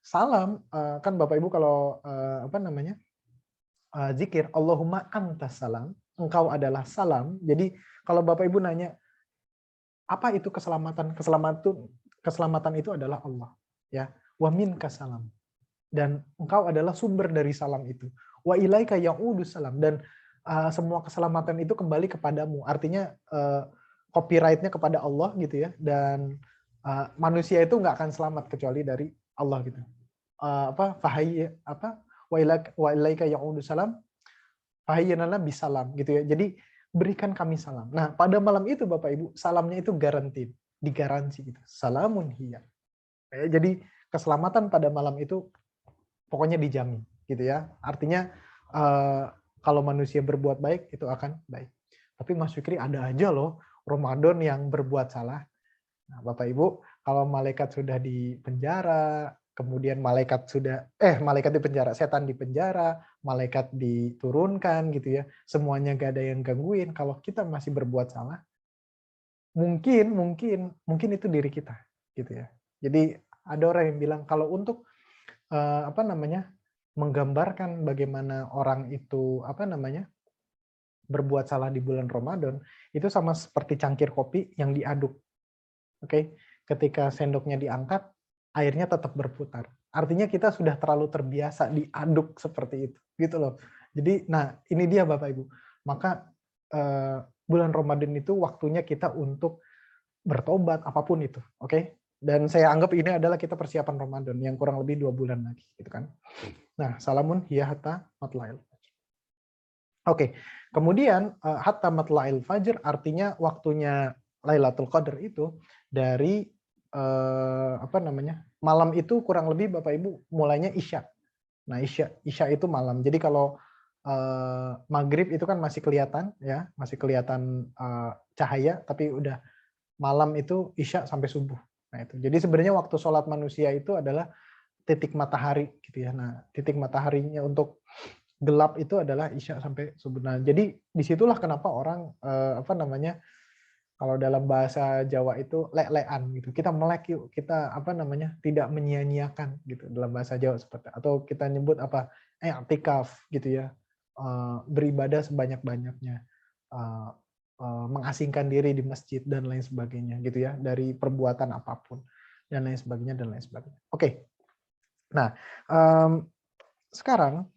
Salam kan Bapak Ibu kalau apa namanya? Zikir Allahumma antas salam, engkau adalah salam. Jadi kalau Bapak Ibu nanya apa itu keselamatan? Keselamatan itu adalah Allah, ya. Wa minka salam. Dan engkau adalah sumber dari salam itu. Wa ilaika ya'udus salam, dan semua keselamatan itu kembali kepadamu. Artinya copyright-nya kepada Allah gitu ya, dan manusia itu nggak akan selamat kecuali dari Allah gitu. Wa ilaika ya'udus salam, fahayyanana bisalam gitu ya. Jadi berikan kami salam. Nah, pada malam itu Bapak Ibu, salamnya itu guaranteed, digaransi gitu. Salamun hiya. Jadi keselamatan pada malam itu pokoknya dijamin gitu ya. Artinya kalau manusia berbuat baik itu akan baik. Tapi Mas Fikri, ada aja loh Ramadan yang berbuat salah. Nah, Bapak Ibu, kalau malaikat sudah di penjara, kemudian malaikat di penjara, setan di penjara, malaikat diturunkan gitu ya, semuanya gak ada yang gangguin. Kalau kita masih berbuat salah, mungkin itu diri kita gitu ya. Jadi ada orang yang bilang kalau untuk apa namanya menggambarkan bagaimana orang itu apa namanya berbuat salah di bulan Ramadan, itu sama seperti cangkir kopi yang diaduk. Oke, ketika sendoknya diangkat, airnya tetap berputar. Artinya kita sudah terlalu terbiasa diaduk seperti itu, gitu loh. Jadi, nah ini dia Bapak Ibu. Maka bulan Ramadan itu waktunya kita untuk bertobat apapun itu, oke? Dan saya anggap ini adalah kita persiapan Ramadan yang kurang lebih 2 bulan lagi, gitu kan? Nah, salamun hiya hatta matla'il. Oke, kemudian hatta matla'il fajr artinya waktunya Lailatul Qadar itu dari apa namanya malam itu kurang lebih Bapak Ibu mulainya isya. Nah isya itu malam. Jadi kalau maghrib itu kan masih kelihatan ya, masih kelihatan cahaya, tapi udah malam itu isya sampai subuh. Nah itu. Jadi sebenarnya waktu sholat manusia itu adalah titik matahari gitu ya. Nah titik mataharinya untuk gelap itu adalah isya sampai subuh. Nah jadi disitulah kenapa orang apa namanya kalau dalam bahasa Jawa itu lek-lekan gitu. Kita melek yuk, kita apa namanya tidak menyia-nyiakan gitu dalam bahasa Jawa seperti atau kita nyebut apa i'tikaf gitu ya. Beribadah sebanyak-banyaknya. Mengasingkan diri di masjid dan lain sebagainya gitu ya dari perbuatan apapun dan lain sebagainya dan lain sebagainya. Oke. Nah, sekarang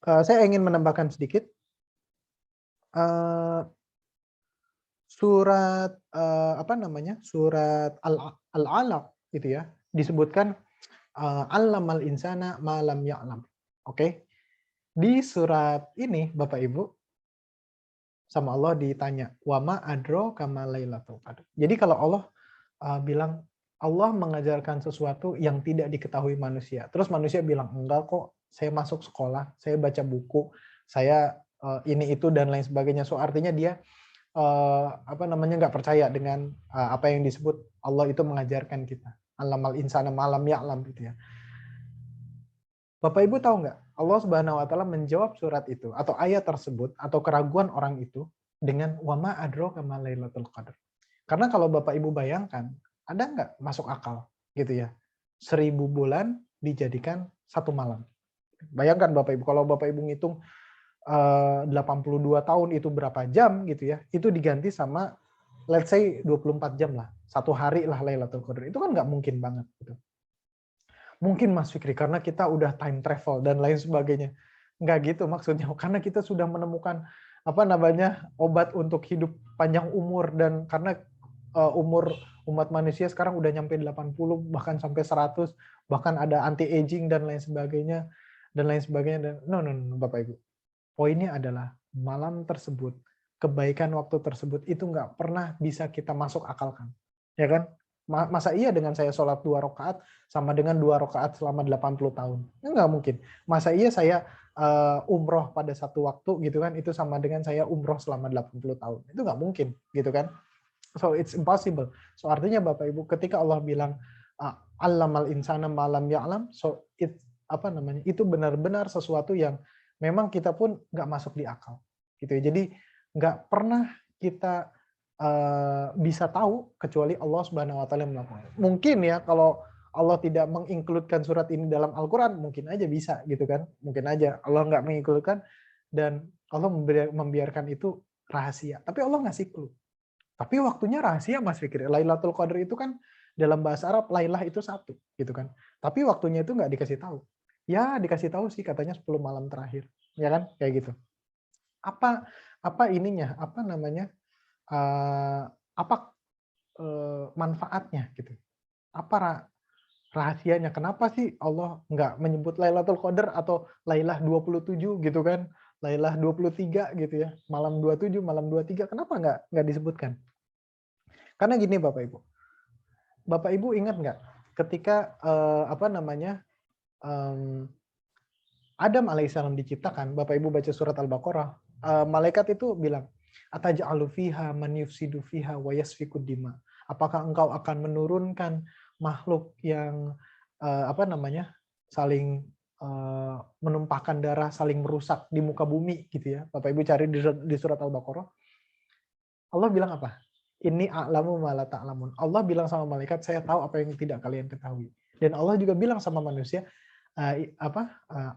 saya ingin menambahkan sedikit surat apa namanya surat Al-Alaq gitu ya disebutkan allamal insana ma lam ya'lam. Oke. Di surat ini Bapak Ibu sama Allah ditanya wa ma adro kama lailatul qadar. Jadi kalau Allah bilang Allah mengajarkan sesuatu yang tidak diketahui manusia. Terus manusia bilang enggak kok, saya masuk sekolah, saya baca buku, saya ini itu dan lain sebagainya. So artinya dia nggak percaya dengan apa yang disebut Allah itu mengajarkan kita. Allamal insana malam ya'lam gitu ya. Bapak Ibu tahu nggak? Allah Subhanahu wa taala menjawab surat itu atau ayat tersebut atau keraguan orang itu dengan wama adraka ma lailatul qadar. Karena kalau Bapak Ibu bayangkan, ada nggak masuk akal gitu ya? 1000 bulan dijadikan satu malam. Bayangkan Bapak Ibu, kalau Bapak Ibu ngitung 82 tahun itu berapa jam gitu ya, itu diganti sama let's say 24 jam lah. Satu hari lah Lailatul Qadar. Itu kan nggak mungkin banget gitu. Mungkin Mas Fikri karena kita udah time travel dan lain sebagainya. Nggak gitu maksudnya, karena kita sudah menemukan obat untuk hidup panjang umur, dan karena umur umat manusia sekarang udah nyampe 80 bahkan sampai 100, bahkan ada anti aging dan lain sebagainya dan no Bapak Ibu. Poinnya adalah malam tersebut, kebaikan waktu tersebut itu nggak pernah bisa kita masuk akalkan. Ya kan? Masa iya dengan saya sholat 2 rakaat sama dengan 2 rakaat selama 80 tahun? Nggak mungkin. Masa iya saya umroh pada satu waktu gitu kan, itu sama dengan saya umroh selama 80 tahun? Itu nggak mungkin gitu kan. So it's impossible. So artinya Bapak Ibu, ketika Allah bilang allamal insana malam ya'lam, so itu benar-benar sesuatu yang memang kita pun nggak masuk di akal gitu ya. Jadi nggak pernah kita bisa tahu kecuali Allah Subhanahu wa taala yang melakukan. Mungkin ya kalau Allah tidak menginkludkan surat ini dalam Al-Qur'an, mungkin aja bisa gitu kan. Mungkin aja Allah nggak menginkludkan dan Allah membiarkan itu rahasia. Tapi Allah ngasih clue. Tapi waktunya rahasia Mas Fikri. Lailatul Qadar itu kan dalam bahasa Arab lailah itu satu gitu kan. Tapi waktunya itu nggak dikasih tahu. Ya dikasih tahu sih katanya 10 malam terakhir. Ya kan? Kayak gitu. Apa ininya? Manfaatnya gitu? Apa rahasianya? Kenapa sih Allah nggak menyebut Lailatul Qadar atau Lailah 27 gitu kan? Lailah 23 gitu ya. Malam 27, malam 23. Kenapa nggak disebutkan? Karena gini Bapak Ibu. Bapak Ibu ingat nggak ketika Adam alaihissalam diciptakan, Bapak Ibu baca surat Al-Baqarah, malaikat itu bilang, ataj'alu fiha man yufsidu fiha wa yasfiku dima. Apakah engkau akan menurunkan makhluk yang saling menumpahkan darah, saling merusak di muka bumi gitu ya. Bapak Ibu cari di surat Al-Baqarah. Allah bilang apa? Ini a'lamu ma la ta'lamun. Allah bilang sama malaikat, saya tahu apa yang tidak kalian ketahui. Dan Allah juga bilang sama manusia,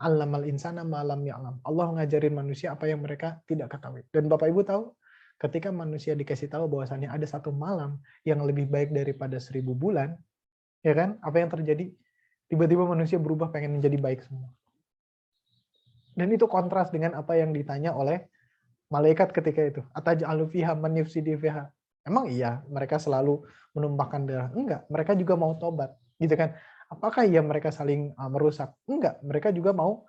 allamal insana ma lam ya'lam. Allah ngajarin manusia apa yang mereka tidak ketahui. Dan Bapak Ibu tahu, ketika manusia dikasih tahu bahwasannya ada satu malam yang lebih baik daripada 1000 bulan, ya kan? Apa yang terjadi? Tiba-tiba manusia berubah pengen menjadi baik semua. Dan itu kontras dengan apa yang ditanya oleh malaikat ketika itu. Ataj'alu fiha man yufsidu fiha. Emang iya mereka selalu menumpahkan darah? Enggak, mereka juga mau tobat, gitu kan? Apakah ya mereka saling merusak? Enggak, mereka juga mau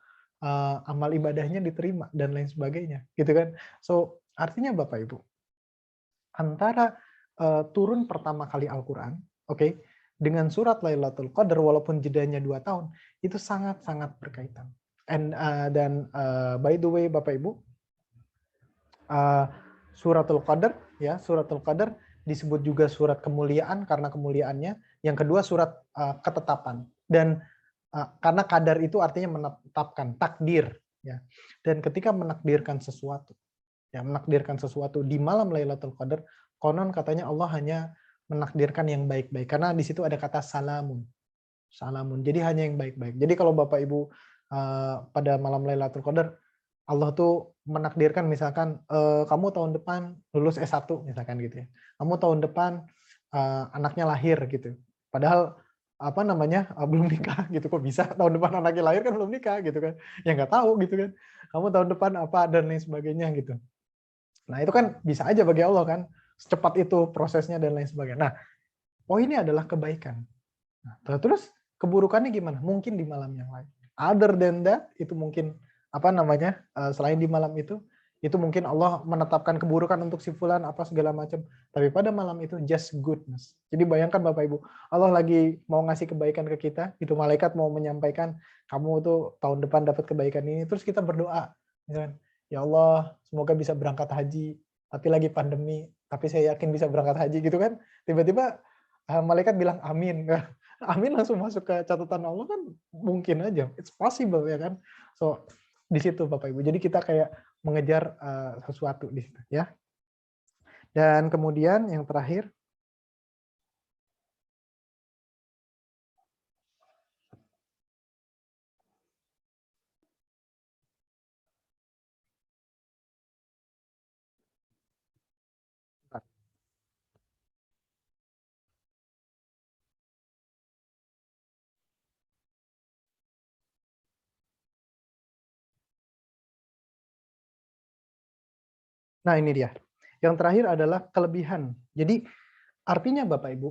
amal ibadahnya diterima dan lain sebagainya, gitu kan? So artinya Bapak Ibu, antara turun pertama kali Al-Quran, oke, dengan surat Lailatul Qadar walaupun jedanya 2 tahun, itu sangat-sangat berkaitan. By the way Bapak Ibu, Suratul Qadar ya, Suratul Qadar disebut juga surat kemuliaan karena kemuliaannya. Yang kedua surat ketetapan. Dan karena qadar itu artinya menetapkan, takdir ya. Dan ketika menakdirkan sesuatu di malam Lailatul Qadar, konon katanya Allah hanya menakdirkan yang baik-baik karena di situ ada kata salamun. Salamun. Jadi hanya yang baik-baik. Jadi kalau Bapak Ibu pada malam Lailatul Qadar Allah tuh menakdirkan misalkan kamu tahun depan lulus S1 misalkan gitu ya. Kamu tahun depan anaknya lahir gitu. Padahal belum nikah gitu, kok bisa tahun depan anaknya lahir kan belum nikah gitu kan. Ya nggak tahu gitu kan. Kamu tahun depan apa dan lain sebagainya gitu. Nah, itu kan bisa aja bagi Allah kan. Secepat itu prosesnya dan lain sebagainya. Nah, poinnya adalah kebaikan. Nah, terus keburukannya gimana? Mungkin di malam yang lain. Other than that, itu mungkin selain di malam itu mungkin Allah menetapkan keburukan untuk si fulan apa segala macam, tapi pada malam itu just goodness. Jadi bayangkan Bapak Ibu, Allah lagi mau ngasih kebaikan ke kita, itu malaikat mau menyampaikan kamu tuh tahun depan dapat kebaikan ini, terus kita berdoa misalkan, ya Allah semoga bisa berangkat haji, tapi lagi pandemi, tapi saya yakin bisa berangkat haji gitu kan. Tiba-tiba malaikat bilang amin. Amin langsung masuk ke catatan Allah kan mungkin aja. It's possible ya kan. So di situ Bapak Ibu. Jadi kita kayak mengejar sesuatu di situ ya. Dan kemudian yang terakhir, nah ini dia. Yang terakhir adalah kelebihan. Jadi artinya Bapak Ibu,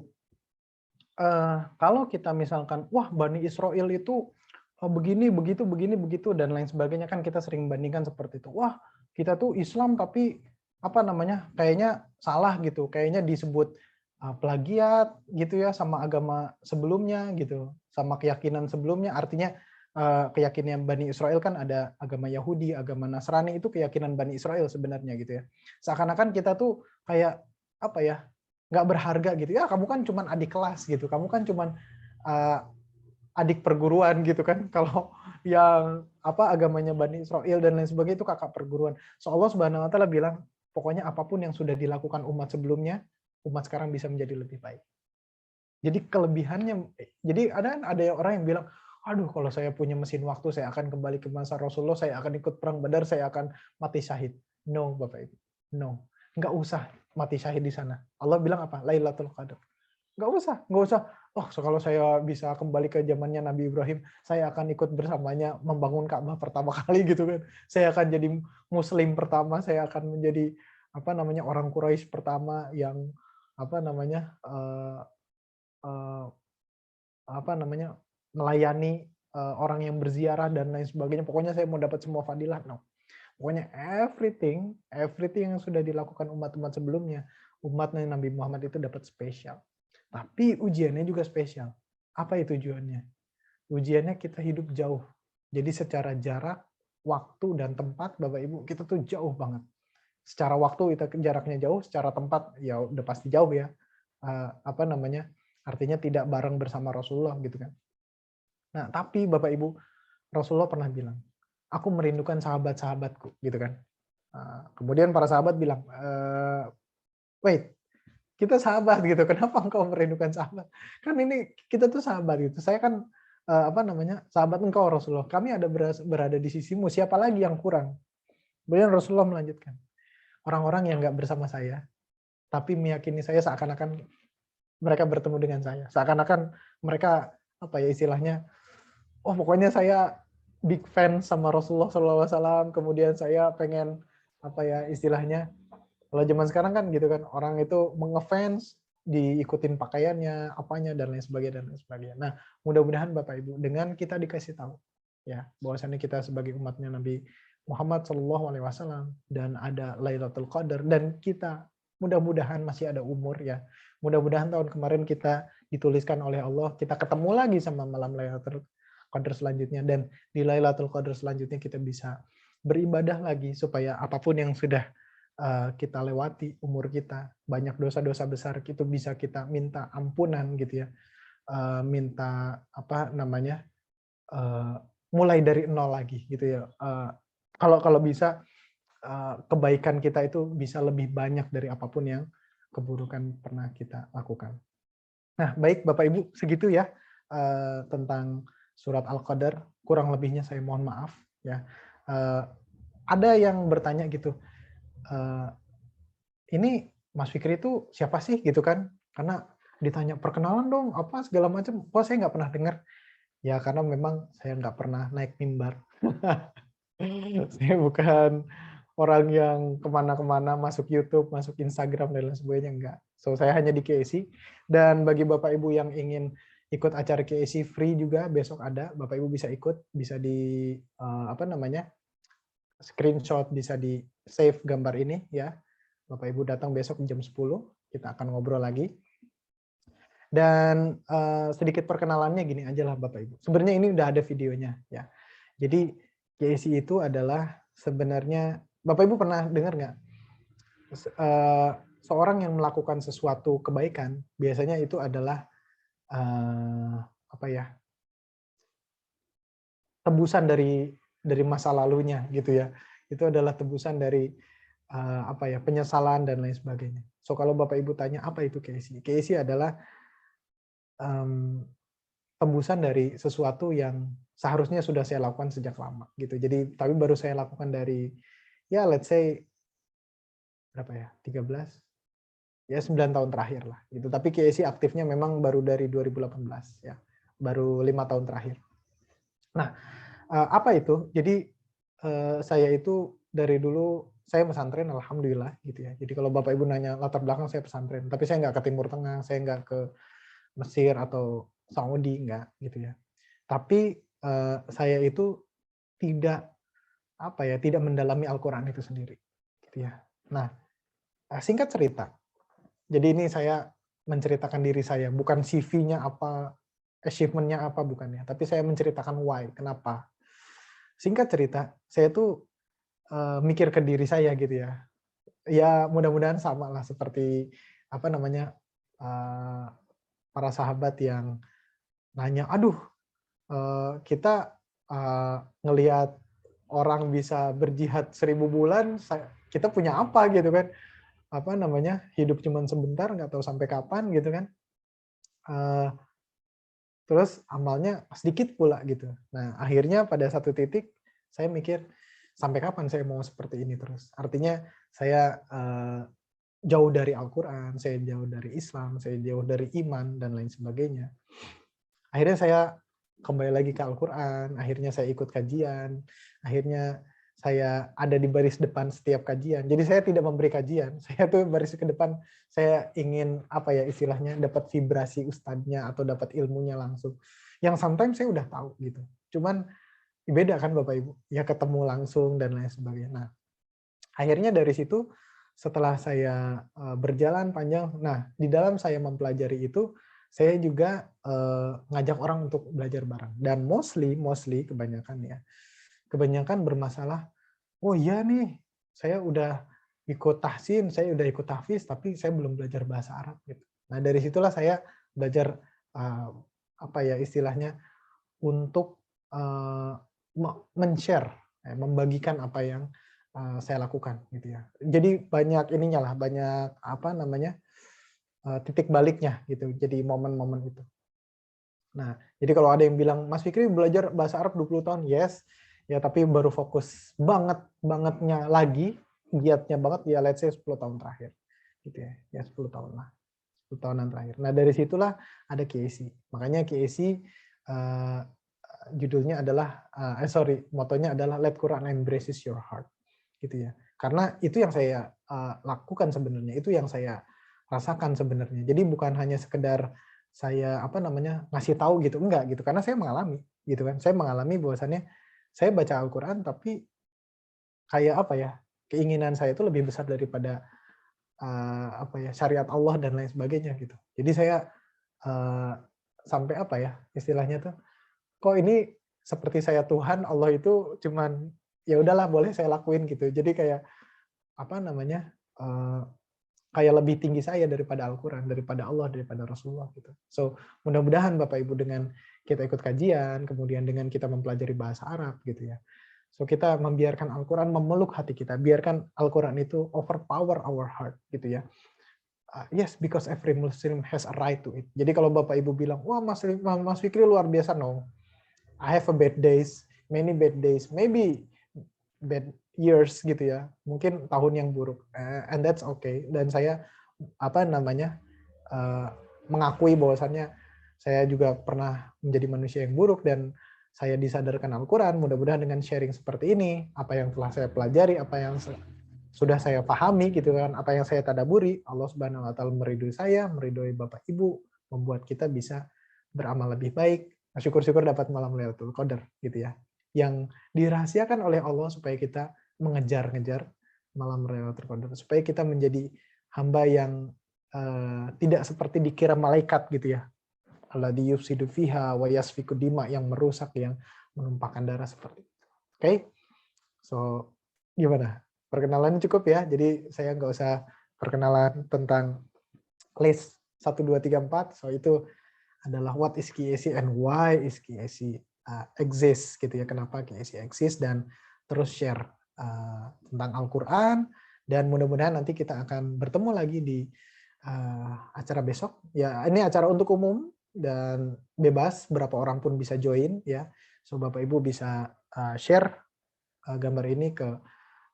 kalau kita misalkan, wah Bani Israel itu begini, begitu, begini, begitu, dan lain sebagainya, kan kita sering bandingkan seperti itu. Wah, kita tuh Islam tapi apa namanya, kayaknya salah gitu, kayaknya disebut plagiat gitu ya sama agama sebelumnya gitu, sama keyakinan sebelumnya. Artinya keyakinan Bani Israel kan ada agama Yahudi, agama Nasrani, itu keyakinan Bani Israel sebenarnya gitu ya. Seakan-akan kita tuh kayak apa ya, nggak berharga gitu ya, kamu kan cuman adik kelas gitu, kamu kan cuman adik perguruan gitu kan. Kalau yang apa agamanya Bani Israel dan lain sebagainya itu kakak perguruan. So Allah Subhanahu wa taala bilang, pokoknya apapun yang sudah dilakukan umat sebelumnya, umat sekarang bisa menjadi lebih baik. Jadi kelebihannya, jadi ada orang yang bilang, aduh kalau saya punya mesin waktu saya akan kembali ke masa Rasulullah, saya akan ikut perang Badar, saya akan mati syahid. No Bapak Ibu, no. Nggak usah mati syahid di sana. Allah bilang apa? Lailatul Qadar. Nggak usah. Oh, kalau saya bisa kembali ke zamannya Nabi Ibrahim, saya akan ikut bersamanya membangun Ka'bah pertama kali gitu kan. Saya akan jadi Muslim pertama, saya akan menjadi apa namanya orang Quraisy pertama yang apa namanya apa namanya melayani orang yang berziarah dan lain sebagainya. Pokoknya saya mau dapat semua fadilah. No. Pokoknya everything yang sudah dilakukan umat-umat sebelumnya, umat Nabi Muhammad itu dapat spesial. Tapi ujiannya juga spesial. Apa itu ujiannya? Ujiannya kita hidup jauh. Jadi secara jarak, waktu, dan tempat, Bapak Ibu, kita tuh jauh banget. Secara waktu kita jaraknya jauh, secara tempat ya udah pasti jauh ya. Apa namanya? Artinya tidak bareng bersama Rasulullah gitu kan. Nah, tapi Bapak Ibu, Rasulullah pernah bilang, aku merindukan sahabat-sahabatku gitu kan. Kemudian para sahabat bilang, wait, kita sahabat gitu, kenapa engkau merindukan sahabat? Kan ini kita tuh sahabat gitu. Saya kan apa namanya sahabat engkau Rasulullah. Kami ada berada di sisimu. Siapa lagi yang kurang? Kemudian Rasulullah melanjutkan, orang-orang yang nggak bersama saya, tapi meyakini saya seakan-akan mereka bertemu dengan saya. Seakan-akan mereka apa ya istilahnya, oh pokoknya saya big fan sama Rasulullah SAW. Kemudian saya pengen apa ya istilahnya, kalau zaman sekarang kan gitu kan, orang itu mengefans, diikutin pakaiannya, apanya dan lain sebagainya dan lain sebagainya. Nah, mudah-mudahan Bapak Ibu dengan kita dikasih tahu ya bahwasannya kita sebagai umatnya Nabi Muhammad SAW dan ada Lailatul Qadar dan kita mudah-mudahan masih ada umur ya. Mudah-mudahan tahun kemarin kita dituliskan oleh Allah, kita ketemu lagi sama malam Lailatul Qadar selanjutnya dan di Lailatul Qadar selanjutnya kita bisa beribadah lagi supaya apapun yang sudah kita lewati umur kita, banyak dosa-dosa besar itu bisa kita minta ampunan gitu ya, minta apa namanya mulai dari nol lagi gitu ya. Kalau bisa kebaikan kita itu bisa lebih banyak dari apapun yang keburukan pernah kita lakukan. Nah baik Bapak Ibu segitu ya tentang surat Al-Qadar. Kurang lebihnya saya mohon maaf ya. Ada yang bertanya gitu, ini Mas Fikri itu siapa sih gitu kan? Karena ditanya perkenalan dong, apa segala macam. Kok saya nggak pernah dengar? Ya karena memang saya nggak pernah naik mimbar. Saya bukan orang yang kemana-kemana, masuk YouTube, masuk Instagram, dan lain sebagainya, enggak. So, saya hanya di KSI. Dan bagi Bapak Ibu yang ingin ikut acara KSI free juga, besok ada. Bapak Ibu bisa ikut, bisa di, apa namanya, screenshot, bisa di save gambar ini ya. Bapak Ibu datang besok jam 10, kita akan ngobrol lagi. Dan sedikit perkenalannya gini aja lah Bapak Ibu. Sebenarnya ini udah ada videonya ya. Jadi KSI itu adalah sebenarnya, Bapak Ibu pernah dengar nggak? seorang yang melakukan sesuatu kebaikan biasanya itu adalah apa ya, tebusan dari masa lalunya gitu ya. Itu adalah tebusan dari apa ya, penyesalan dan lain sebagainya. So kalau Bapak Ibu tanya apa itu KSI? KSI adalah tebusan dari sesuatu yang seharusnya sudah saya lakukan sejak lama gitu. Jadi tapi baru saya lakukan dari ya let's say berapa ya? 13 ya 9 tahun terakhir lah gitu. Tapi KSI aktifnya memang baru dari 2018 ya. Baru 5 tahun terakhir. Nah, apa itu? Jadi saya itu dari dulu saya pesantren alhamdulillah gitu ya. Jadi kalau Bapak Ibu nanya latar belakang saya pesantren, tapi saya nggak ke Timur Tengah, saya nggak ke Mesir atau Saudi, nggak gitu ya. Tapi saya itu tidak apa ya, tidak mendalami Al-Qur'an itu sendiri gitu ya. Nah, singkat cerita. Jadi ini saya menceritakan diri saya, bukan CV-nya apa, achievement-nya apa bukan ya, tapi saya menceritakan why, kenapa. Singkat cerita, saya tuh mikir ke diri saya gitu ya. Ya mudah-mudahan sama lah seperti apa namanya para sahabat yang nanya, aduh kita ngelihat orang bisa berjihad 1000 bulan, kita punya apa gitu kan? Apa namanya, hidup cuma sebentar, nggak tahu sampai kapan gitu kan? Terus amalnya sedikit pula gitu. Nah akhirnya pada satu titik saya mikir, sampai kapan saya mau seperti ini terus? Artinya saya jauh dari Al-Quran, saya jauh dari Islam, saya jauh dari iman, dan lain sebagainya. Akhirnya saya kembali lagi ke Al-Quran, akhirnya saya ikut kajian, akhirnya saya ada di baris depan setiap kajian. Jadi saya tidak memberi kajian, saya tuh baris ke depan, saya ingin apa ya istilahnya, dapat vibrasi ustadznya atau dapat ilmunya langsung. Yang sometimes saya udah tahu gitu. Cuman beda kan Bapak Ibu, ya ketemu langsung dan lain sebagainya. Nah, akhirnya dari situ setelah saya berjalan panjang, nah di dalam saya mempelajari itu, saya juga ngajak orang untuk belajar bareng. Dan mostly kebanyakan bermasalah, oh iya nih, saya udah ikut tahsin, saya udah ikut tahfiz, tapi saya belum belajar bahasa Arab gitu. Nah dari situlah saya belajar apa ya istilahnya untuk men-share, membagikan apa yang saya lakukan gitu ya. Jadi banyak ininya lah, banyak apa namanya titik baliknya gitu. Jadi momen-momen itu. Nah, jadi kalau ada yang bilang Mas Fikri belajar bahasa Arab 20 tahun, yes. Ya tapi baru fokus bangetnya lagi, giatnya banget ya let's say 10 tahun terakhir. Gitu ya. Ya 10 tahun lah. 10 tahunan terakhir. Nah, dari situlah ada KSI. Makanya KSI judulnya adalah motonya adalah Let Quran Embraces Your Heart gitu ya. Karena itu yang saya lakukan sebenarnya, itu yang saya rasakan sebenarnya. Jadi bukan hanya sekedar saya apa namanya ngasih tahu gitu, enggak gitu, karena saya mengalami gitu kan. Saya mengalami bahwasannya saya baca Al-Qur'an tapi kayak apa ya? Keinginan saya itu lebih besar daripada apa ya, syariat Allah dan lain sebagainya gitu. Jadi saya sampai apa ya? Istilahnya tuh kok ini seperti saya Tuhan, Allah itu cuman ya udahlah boleh saya lakuin gitu. Jadi kayak apa namanya kayak lebih tinggi saya daripada Al-Quran, daripada Allah, daripada Rasulullah gitu. So mudah-mudahan Bapak Ibu dengan kita ikut kajian, kemudian dengan kita mempelajari bahasa Arab gitu ya. So kita membiarkan Al-Quran memeluk hati kita, biarkan Al-Quran itu overpower our heart gitu ya. Yes, because every Muslim has a right to it. Jadi kalau Bapak Ibu bilang, wah Mas Fikri luar biasa, no. I have a bad days, many bad days, maybe bad years gitu ya, mungkin tahun yang buruk, and that's okay. Dan saya apa namanya mengakui bahwasannya saya juga pernah menjadi manusia yang buruk dan saya disadarkan Al-Quran. Mudah-mudahan dengan sharing seperti ini, apa yang telah saya pelajari, apa yang sudah saya pahami gitu kan, apa yang saya tadaburi, Allah Subhanahu Wa Taala meridhoi saya, meridhoi Bapak Ibu, membuat kita bisa beramal lebih baik. Syukur-syukur dapat malam Lailatul Qadar gitu ya, yang dirahasiakan oleh Allah supaya kita mengejar-ngejar malam Lailatul Qadar, supaya kita menjadi hamba yang tidak seperti dikira malaikat gitu ya, alladzi yufsidu fiha wa yasfiku dima, yang merusak, yang menumpahkan darah seperti itu. Oke, so gimana? perkenalan cukup ya. Jadi saya nggak usah perkenalan tentang list 1, 2, 3, 4. So itu adalah what is KSE and why is KSE exist gitu ya. Kenapa KSE exist, dan terus share tentang Al-Quran, dan mudah-mudahan nanti kita akan bertemu lagi di acara besok. Ya, ini acara untuk umum dan bebas, berapa orang pun bisa join ya. So Bapak Ibu bisa share gambar ini ke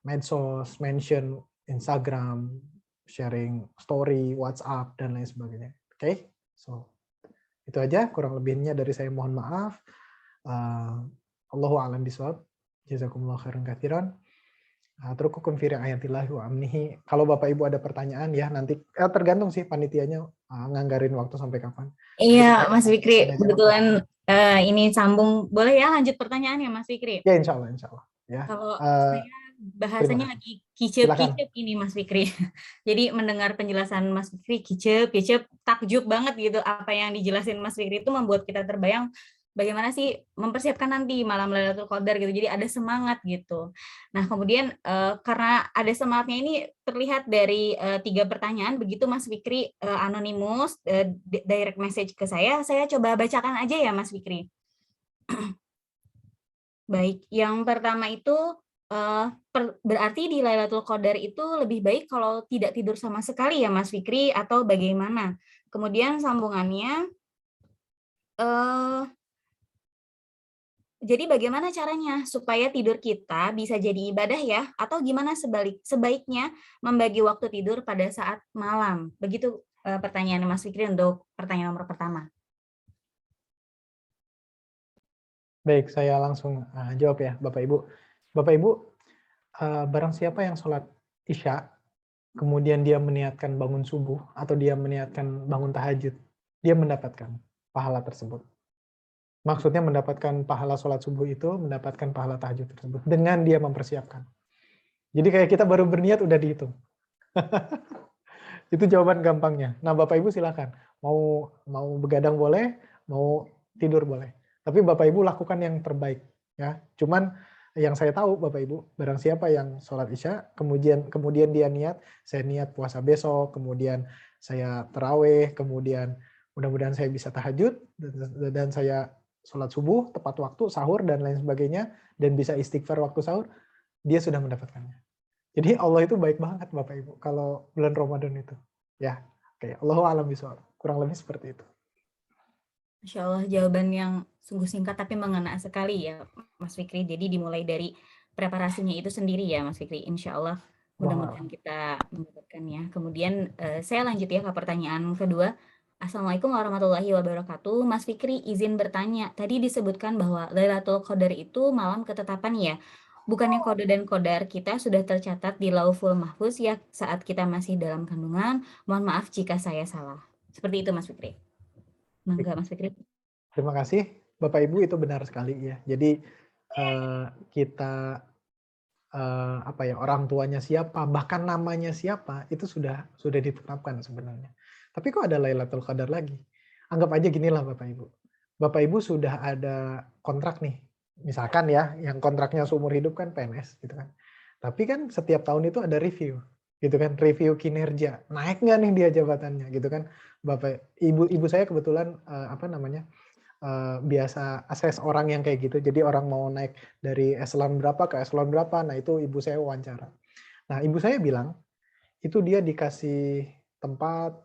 medsos, mention Instagram, sharing story, WhatsApp, dan lain sebagainya. Oke, so itu aja, kurang lebihnya dari saya mohon maaf. Allahu a'lam bishawab. Jazakumullah khairan katsiran. Terukukun fi ri'ayatillahi wa amnihi. Kalau Bapak Ibu ada pertanyaan ya nanti tergantung sih panitianya nganggarin waktu sampai kapan. Iya, Mas Fikri, Ada kebetulan ini sambung. Boleh ya lanjut pertanyaannya, Mas Fikri? Ya, insya Allah, insya Allah. Ya. Kalau saya bahasanya lagi kicep-kicep ini, Mas Fikri. Jadi mendengar penjelasan Mas Fikri, kicep, takjub banget gitu. Apa yang dijelasin Mas Fikri itu membuat kita terbayang bagaimana sih mempersiapkan nanti malam Lailatul Qadar gitu. Jadi ada semangat gitu. Nah, kemudian karena ada semangatnya ini terlihat dari 3 pertanyaan, begitu Mas Fikri anonimus direct message ke saya coba bacakan aja ya Mas Fikri. Baik, yang pertama itu berarti di Lailatul Qadar itu lebih baik kalau tidak tidur sama sekali ya Mas Fikri, atau bagaimana? Kemudian sambungannya, jadi bagaimana caranya supaya tidur kita bisa jadi ibadah ya? Atau gimana sebaiknya membagi waktu tidur pada saat malam? Begitu pertanyaan Mas Fikri untuk pertanyaan nomor pertama. Baik, saya langsung jawab ya Bapak Ibu. Bapak Ibu, barang siapa yang sholat Isya, kemudian dia meniatkan bangun subuh, atau dia meniatkan bangun tahajud, dia mendapatkan pahala tersebut. Maksudnya mendapatkan pahala sholat subuh itu, mendapatkan pahala tahajud tersebut, dengan dia mempersiapkan. Jadi kayak kita baru berniat udah dihitung. Itu jawaban gampangnya. Nah Bapak Ibu silakan, mau begadang boleh, mau tidur boleh. Tapi Bapak Ibu lakukan yang terbaik. Ya. Cuman yang saya tahu Bapak Ibu, barang siapa yang sholat Isya, kemudian dia niat, saya niat puasa besok, kemudian saya terawih, kemudian mudah-mudahan saya bisa tahajud, dan saya sholat subuh tepat waktu, sahur dan lain sebagainya, dan bisa istighfar waktu sahur, dia sudah mendapatkannya. Jadi Allah itu baik banget Bapak Ibu kalau bulan Ramadan itu. Ya, oke. Allahu a'lam bishawab. Kurang lebih seperti itu. Masya Allah, jawaban yang sungguh singkat tapi mengena sekali ya Mas Fikri. Jadi dimulai dari preparasinya itu sendiri ya Mas Fikri. Insya Allah mudah-mudahan kita mendapatkannya. Kemudian saya lanjut ya ke pertanyaan kedua. Assalamualaikum warahmatullahi wabarakatuh. Mas Fikri izin bertanya. Tadi disebutkan bahwa Lailatul Qadar itu malam ketetapan ya. Bukannya kode dan kodar kita sudah tercatat di Lauful Mahfuz ya saat kita masih dalam kandungan. Mohon maaf jika saya salah. Seperti itu Mas Fikri. Mangga Mas Fikri. Terima kasih Bapak Ibu, itu benar sekali ya. Jadi kita orang tuanya siapa, bahkan namanya siapa, itu sudah ditetapkan sebenarnya. Tapi kok ada Lailatul Qadar lagi? Anggap aja ginilah Bapak Ibu. Bapak Ibu sudah ada kontrak nih. Misalkan ya, yang kontraknya seumur hidup kan PNS gitu kan. Tapi kan setiap tahun itu ada review gitu kan, review kinerja. Naik nggak nih dia jabatannya gitu kan. Bapak Ibu saya kebetulan biasa akses orang yang kayak gitu. Jadi orang mau naik dari eselon berapa ke eselon berapa, nah itu ibu saya wawancara. Nah ibu saya bilang itu dia dikasih tempat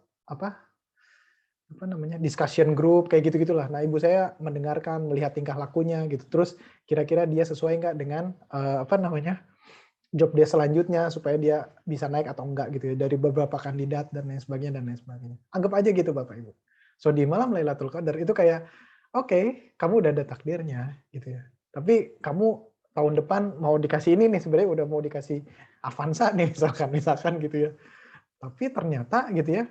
discussion group kayak gitu-gitulah. Nah ibu saya mendengarkan, melihat tingkah lakunya gitu. Terus kira-kira dia sesuai nggak dengan job dia selanjutnya supaya dia bisa naik atau enggak gitu ya, dari beberapa kandidat dan lain sebagainya. Anggap aja gitu Bapak Ibu. So di malam Lailatul Qadar itu kayak oke, kamu udah ada takdirnya gitu ya. Tapi kamu tahun depan mau dikasih ini nih, sebenarnya udah mau dikasih Avanza nih misalkan gitu ya. Tapi ternyata gitu ya,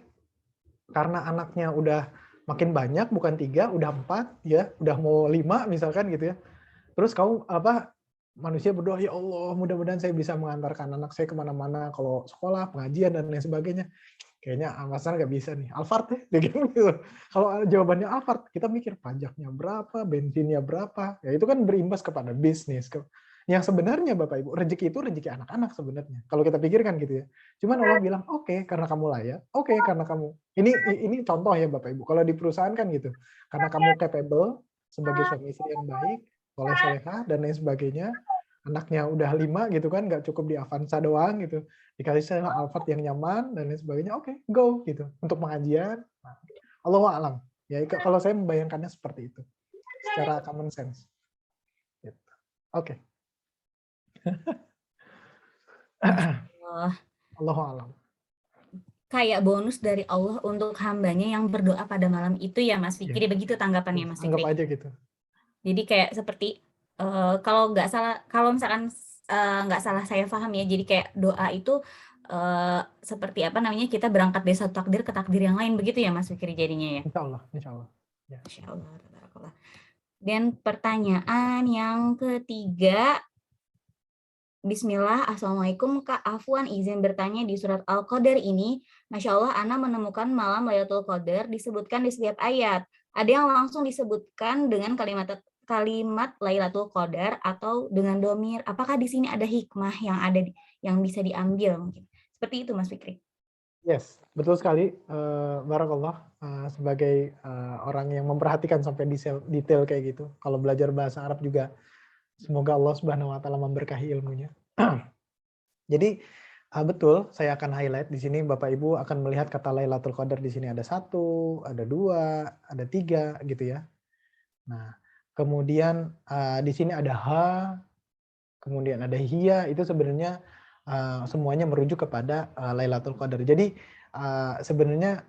karena anaknya udah makin banyak, bukan 3, udah 4 ya, udah mau 5 misalkan gitu ya. Terus kamu manusia berdoa, ya Allah mudah-mudahan saya bisa mengantarkan anak saya kemana-mana kalau sekolah, pengajian dan lain sebagainya. Kayaknya Mas nggak bisa nih, Alphard ya, gitu. Kalau jawabannya Alphard, kita mikir pajaknya berapa, bensinnya berapa, ya itu kan berimbas kepada bisnis. Yang sebenarnya Bapak Ibu, rezeki itu rezeki anak-anak sebenarnya. Kalau kita pikirkan gitu ya. Cuman Allah bilang, oke, karena kamu layak, oke, karena kamu. Ini contoh ya Bapak Ibu. Kalau di perusahaan kan gitu. Karena kamu capable sebagai suami istri yang baik, soleh-solehah dan lain sebagainya. Anaknya udah 5 gitu kan, nggak cukup di Avanza doang gitu. Dikasih Alphard yang nyaman dan lain sebagainya, oke, go gitu. Untuk pengajian, nah, Allahu a'lam. Ya, kalau saya membayangkannya seperti itu. Secara common sense. Gitu. Oke. Allah. Allahu a'lam. Kayak bonus dari Allah untuk hambanya yang berdoa pada malam itu ya Mas Fikri, begitu tanggapannya Mas Anggap Fikri. aja gitu. Jadi kayak seperti kalau misalkan nggak salah saya paham ya, jadi kayak doa itu seperti apa namanya, kita berangkat dari satu takdir ke takdir yang lain, begitu ya Mas Fikri jadinya ya? Insya Allah, insya Allah. Ya. Masya Allah, tabarakallah. Dan pertanyaan yang ketiga, Bismillah, Assalamualaikum Kak Afwan, izin bertanya di surat Al-Qadar ini, Masya Allah, Ana menemukan malam Lailatul Qadar disebutkan di setiap ayat. Ada yang langsung disebutkan dengan kalimat Lailatul Qadar atau dengan domir. Apakah di sini ada hikmah yang bisa diambil mungkin? Seperti itu Mas Fikri. Yes, betul sekali. Barakallah, sebagai orang yang memperhatikan sampai detail kayak gitu. Kalau belajar bahasa Arab juga, semoga Allah Subhanahu Wa Taala memberkahi ilmunya. Jadi betul, saya akan highlight di sini. Bapak Ibu akan melihat kata Lailatul Qadar di sini ada 1, ada 2, ada 3 gitu ya. Nah, kemudian di sini ada ha, kemudian ada hiya, itu sebenarnya semuanya merujuk kepada Lailatul Qadar. Jadi sebenarnya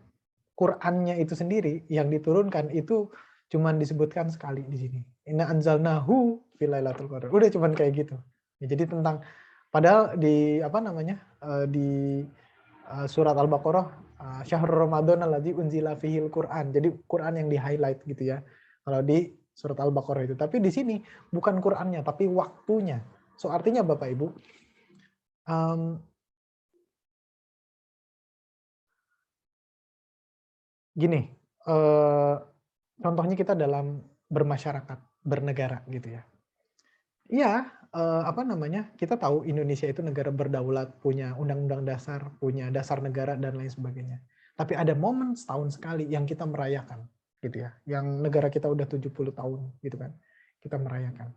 Qur'annya itu sendiri yang diturunkan itu cuman disebutkan sekali di sini. Inna anzalnahu fi Lailatul Qadar. Udah cuman kayak gitu. Ya, jadi tentang padahal di apa namanya di surat Al-Baqarah syahrul Ramadan alladzi unzila fihil Qur'an. Jadi Qur'an yang di-highlight gitu ya. Kalau di surat Al-Baqarah itu. Tapi di sini bukan Qur'annya tapi waktunya. So artinya Bapak Ibu gini, contohnya kita dalam bermasyarakat, bernegara gitu ya. Iya, apa namanya, kita tahu Indonesia itu negara berdaulat, punya undang-undang dasar, punya dasar negara dan lain sebagainya. Tapi ada momen setahun sekali yang kita merayakan, gitu ya. Yang negara kita udah 70 tahun, gitu kan. Kita merayakan.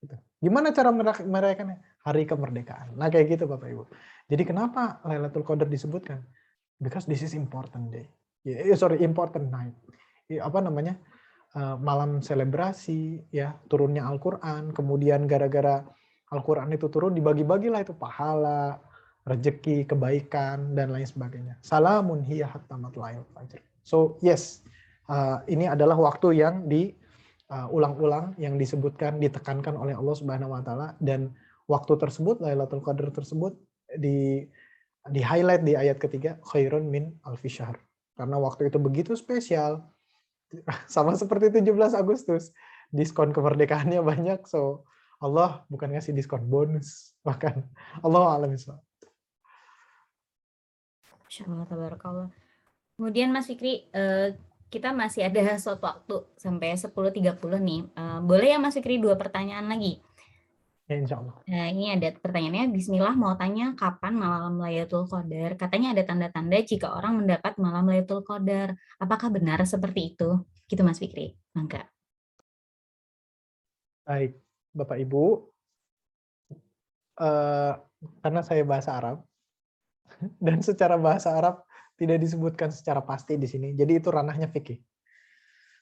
Gitu. Gimana cara merayakannya? Hari kemerdekaan. Nah kayak gitu Bapak Ibu. Jadi kenapa Lailatul Qadar disebutkan? Because this is important day. Important night. Apa namanya? Malam selebrasi, ya turunnya Al-Quran, kemudian gara-gara Al-Quran itu turun, dibagi-bagilah itu pahala, rezeki, kebaikan, dan lain sebagainya. Salamun hiya hatta matla'il fajr. So yes, ini adalah waktu yang diulang-ulang, yang disebutkan, ditekankan oleh Allah Subhanahu Wa Taala, dan waktu tersebut, Lailatul Qadar tersebut, di highlight di ayat ketiga, khairun min alfi syahr. Karena waktu itu begitu spesial, sama seperti 17 Agustus, diskon kemerdekaannya banyak, so Allah bukan ngasih diskon, bonus bahkan. Allahu a'lam bishawab. Masya Allah, tabarakallah. Kemudian Mas Fikri, kita masih ada slot waktu sampai 10.30 nih. Boleh ya Mas Fikri 2 pertanyaan lagi? Ya insya Allah. Nah, ini ada pertanyaannya, Bismillah mau tanya kapan malam Lailatul Qadar? Katanya ada tanda-tanda jika orang mendapat malam Lailatul Qadar. Apakah benar seperti itu? Gitu Mas Fikri. Mangga. Baik, Bapak Ibu, karena saya bahasa Arab, dan secara bahasa Arab tidak disebutkan secara pasti di sini, jadi itu ranahnya fikih.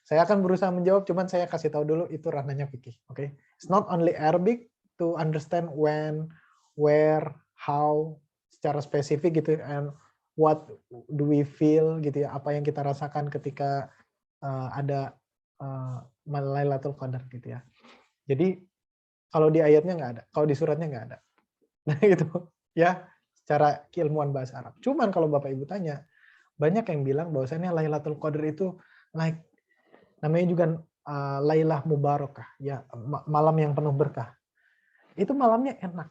Saya akan berusaha menjawab, cuman saya kasih tahu dulu itu ranahnya fikih. Okay? It's not only Arabic to understand when, where, how, secara spesifik gitu, and what do we feel gitu ya, apa yang kita rasakan ketika ada Lailatul Qadar gitu ya. Jadi kalau di ayatnya nggak ada, kalau di suratnya nggak ada. Nah gitu ya, secara keilmuan bahasa Arab. Cuman kalau Bapak Ibu tanya, banyak yang bilang bahwasannya Lailatul Qadar itu like namanya juga Lailah Mubarakah, ya malam yang penuh berkah. Itu malamnya enak.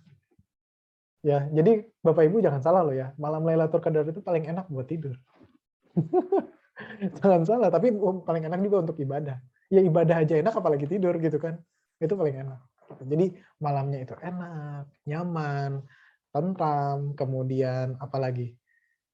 Ya, jadi Bapak Ibu jangan salah loh ya, malam Lailatul Qadar itu paling enak buat tidur. Jangan salah, tapi paling enak juga untuk ibadah. Ya ibadah aja enak apalagi tidur gitu kan. Itu paling enak. Jadi malamnya itu enak, nyaman, tentram, kemudian apalagi,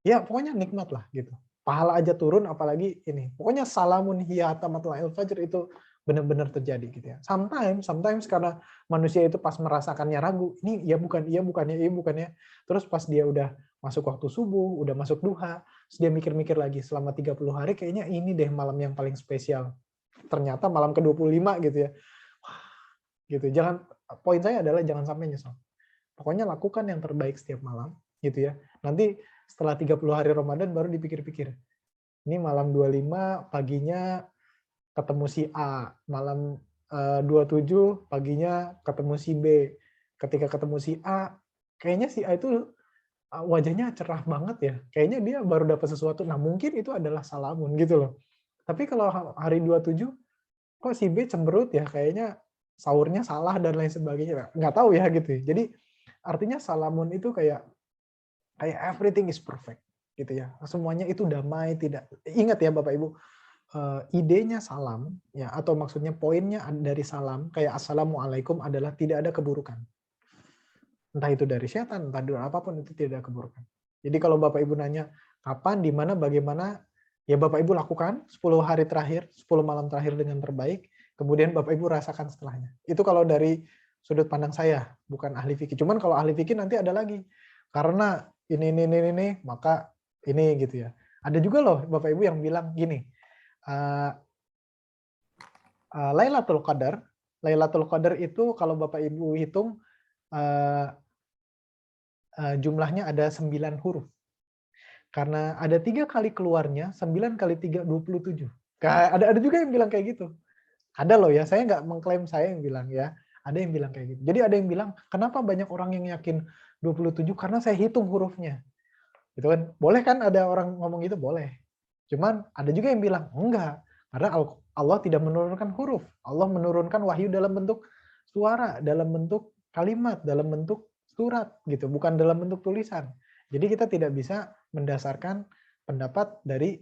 ya pokoknya nikmat lah gitu. Pahala aja turun apalagi ini. Pokoknya salamun hiya hatta matla'il fajr itu benar-benar terjadi gitu ya. Sometimes karena manusia itu pas merasakannya ragu, ini ya bukan, iya bukannya, iya bukannya. Terus pas dia udah masuk waktu subuh, udah masuk duha, terus dia mikir-mikir lagi selama 30 hari kayaknya ini deh malam yang paling spesial. Ternyata malam ke-25 gitu ya. Wah, gitu. Poin saya adalah jangan sampai nyesal. Pokoknya lakukan yang terbaik setiap malam gitu ya. Nanti setelah 30 hari Ramadan baru dipikir-pikir. Ini malam 25 paginya ketemu si A, malam 27 paginya ketemu si B. Ketika ketemu si A, kayaknya si A itu wajahnya cerah banget ya. Kayaknya dia baru dapat sesuatu. Nah, mungkin itu adalah salamun gitu loh. Tapi kalau hari 27 kok si B cemberut ya, kayaknya sahurnya salah dan lain sebagainya. Nggak tahu ya gitu. Jadi artinya salamun itu kayak everything is perfect gitu ya. Semuanya itu damai, tidak ingat ya Bapak Ibu, idenya salam ya atau maksudnya poinnya dari salam kayak assalamualaikum adalah tidak ada keburukan. Entah itu dari setan, entah dari apapun itu tidak ada keburukan. Jadi kalau Bapak Ibu nanya kapan, di mana, bagaimana, ya Bapak Ibu lakukan 10 hari terakhir, 10 malam terakhir dengan terbaik, kemudian Bapak Ibu rasakan setelahnya. Itu kalau dari sudut pandang saya, bukan ahli fikih. Cuman kalau ahli fikih nanti ada lagi. Karena ini, maka ini gitu ya. Ada juga loh Bapak Ibu yang bilang gini, Lailatul Qadar itu kalau Bapak Ibu hitung jumlahnya ada 9 huruf. Karena ada 3 kali keluarnya, 9 kali 3, 27. Ada juga yang bilang kayak gitu. Ada loh ya, saya nggak mengklaim saya yang bilang ya. Ada yang bilang kayak gitu. Jadi ada yang bilang, kenapa banyak orang yang yakin 27? Karena saya hitung hurufnya. Gitu kan. Boleh kan ada orang ngomong gitu? Boleh. Cuman ada juga yang bilang, enggak. Karena Allah tidak menurunkan huruf. Allah menurunkan wahyu dalam bentuk suara, dalam bentuk kalimat, dalam bentuk surat gitu, bukan dalam bentuk tulisan. Jadi kita tidak bisa mendasarkan pendapat dari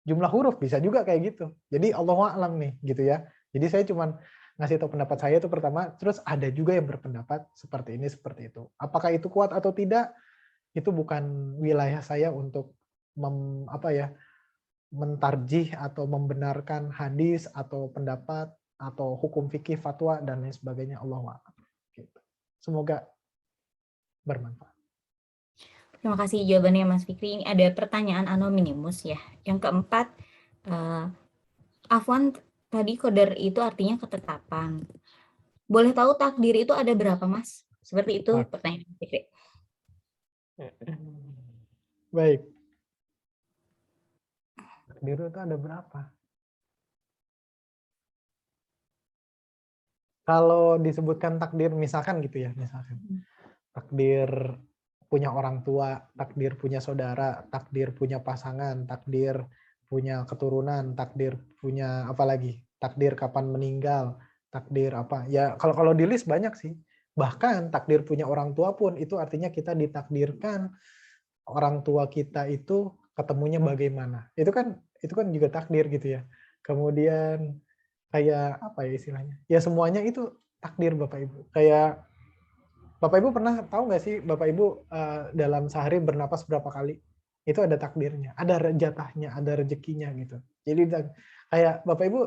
jumlah huruf, bisa juga kayak gitu. Jadi Allahu a'lam nih gitu ya. Jadi saya cuman ngasih tahu pendapat saya itu pertama, terus ada juga yang berpendapat seperti ini, seperti itu. Apakah itu kuat atau tidak? Itu bukan wilayah saya untuk mentarjih atau membenarkan hadis atau pendapat atau hukum fikih, fatwa dan lain sebagainya. Allahu a'lam. Gitu. Semoga bermanfaat. Terima kasih jawabannya Mas Fikri. Ini ada pertanyaan anonymous ya. Yang keempat, Afwan, tadi qadar itu artinya ketetapan. Boleh tahu takdir itu ada berapa, Mas? Seperti itu pertanyaan Mas Fikri. Baik. Takdir itu ada berapa? Kalau disebutkan takdir, misalkan gitu ya, misalkan. Takdir punya orang tua, takdir punya saudara, takdir punya pasangan, takdir punya keturunan, takdir punya apa lagi? Takdir kapan meninggal, takdir apa? Ya kalau di list banyak sih. Bahkan takdir punya orang tua pun itu artinya kita ditakdirkan orang tua kita itu ketemunya bagaimana. Itu kan juga takdir gitu ya. Kemudian kayak apa ya istilahnya? Ya semuanya itu takdir Bapak Ibu. Kayak Bapak Ibu pernah tahu nggak sih Bapak Ibu dalam sehari bernapas berapa kali? Itu ada takdirnya, ada jatahnya, ada rezekinya gitu. Jadi kayak Bapak Ibu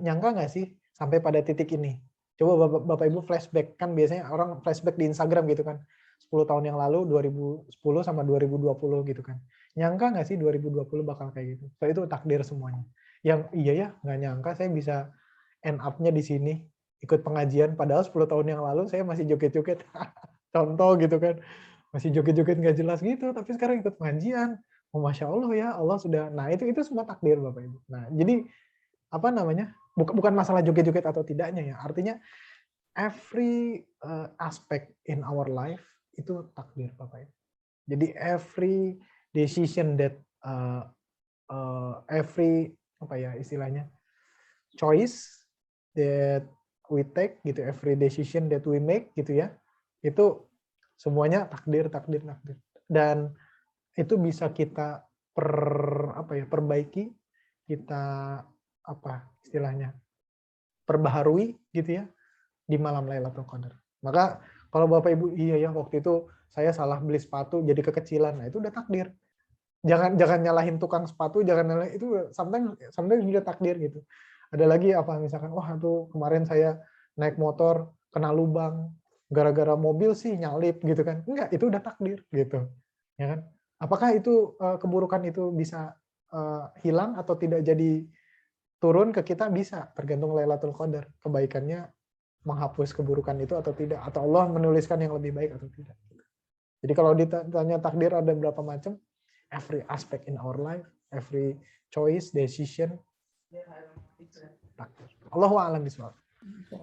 nyangka nggak sih sampai pada titik ini? Coba Bapak Ibu flashback, kan biasanya orang flashback di Instagram gitu kan. 10 tahun yang lalu 2010 sama 2020 gitu kan. Nyangka nggak sih 2020 bakal kayak gitu? So, itu takdir semuanya. Yang iya ya, nggak nyangka saya bisa end up-nya di sini, ikut pengajian, padahal 10 tahun yang lalu saya masih joget-joget. Contoh gitu kan. Masih joget-joget nggak jelas gitu, tapi sekarang ikut pengajian. Oh, Masya Allah ya, Allah sudah. Nah, itu semua takdir Bapak Ibu. Nah, jadi apa namanya? Bukan masalah joget-joget atau tidaknya ya. Artinya every aspect in our life itu takdir Bapak Ibu. Jadi every decision that every apa ya istilahnya? Choice that we take gitu, every decision that we make gitu ya, itu semuanya takdir. Dan itu bisa kita perbaiki, kita apa istilahnya, perbaharui gitu ya, di malam Lailatul Qadar. Maka kalau Bapak Ibu, iya ya waktu itu saya salah beli sepatu jadi kekecilan, nah itu udah takdir. Jangan nyalahin tukang sepatu, jangan nyalahin itu, sometimes juga takdir gitu. Ada lagi apa misalkan, wah itu kemarin saya naik motor kena lubang gara-gara mobil sih nyalip gitu kan. Enggak, itu udah takdir gitu. Ya kan? Apakah itu keburukan itu bisa hilang atau tidak jadi turun ke kita? Bisa, tergantung Lailatul Qadar. Kebaikannya menghapus keburukan itu atau tidak, atau Allah menuliskan yang lebih baik atau tidak. Jadi kalau ditanya takdir ada berapa macam, every aspect in our life, every choice, decision, takdir. Allahu a'lam bishawab.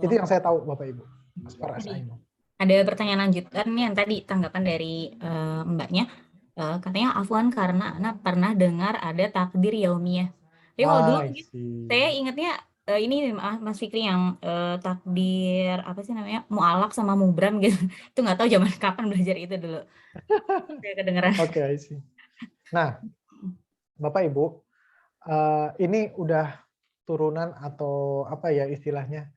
Itu yang saya tahu Bapak Ibu. As far as I know. Ada pertanyaan lanjutan nih yang tadi tanggapan dari mbaknya. Katanya Afwan karena Ana pernah dengar ada takdir yaumiyah. Tapi kalau dulu saya ingatnya ini Mas Fikri yang takdir apa sih namanya mualaf sama mubram gitu. Itu nggak tahu zaman kapan belajar itu dulu. Saya kedengeran. Oke, I see. Nah, Bapak Ibu, ini udah turunan atau apa ya istilahnya?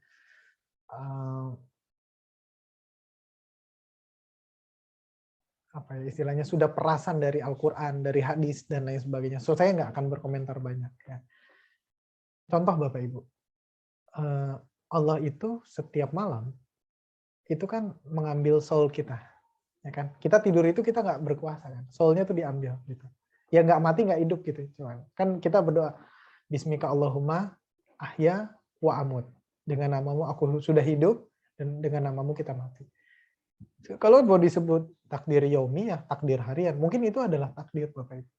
Apa ya istilahnya, sudah perasan dari Al-Quran, dari hadis dan lain sebagainya. So saya nggak akan berkomentar banyak. Ya. Contoh Bapak Ibu, Allah itu setiap malam itu kan mengambil soul kita, ya kan? Kita tidur itu kita nggak berkuasa kan, soulnya tuh diambil gitu. Ya nggak mati nggak hidup gitu, cuman kan kita berdoa, Bismika Allahumma ahya wa amut. Dengan namamu aku sudah hidup dan dengan namamu kita mati. Kalau mau disebut takdir yaumi ya takdir harian, mungkin itu adalah takdir Bapak Ibu.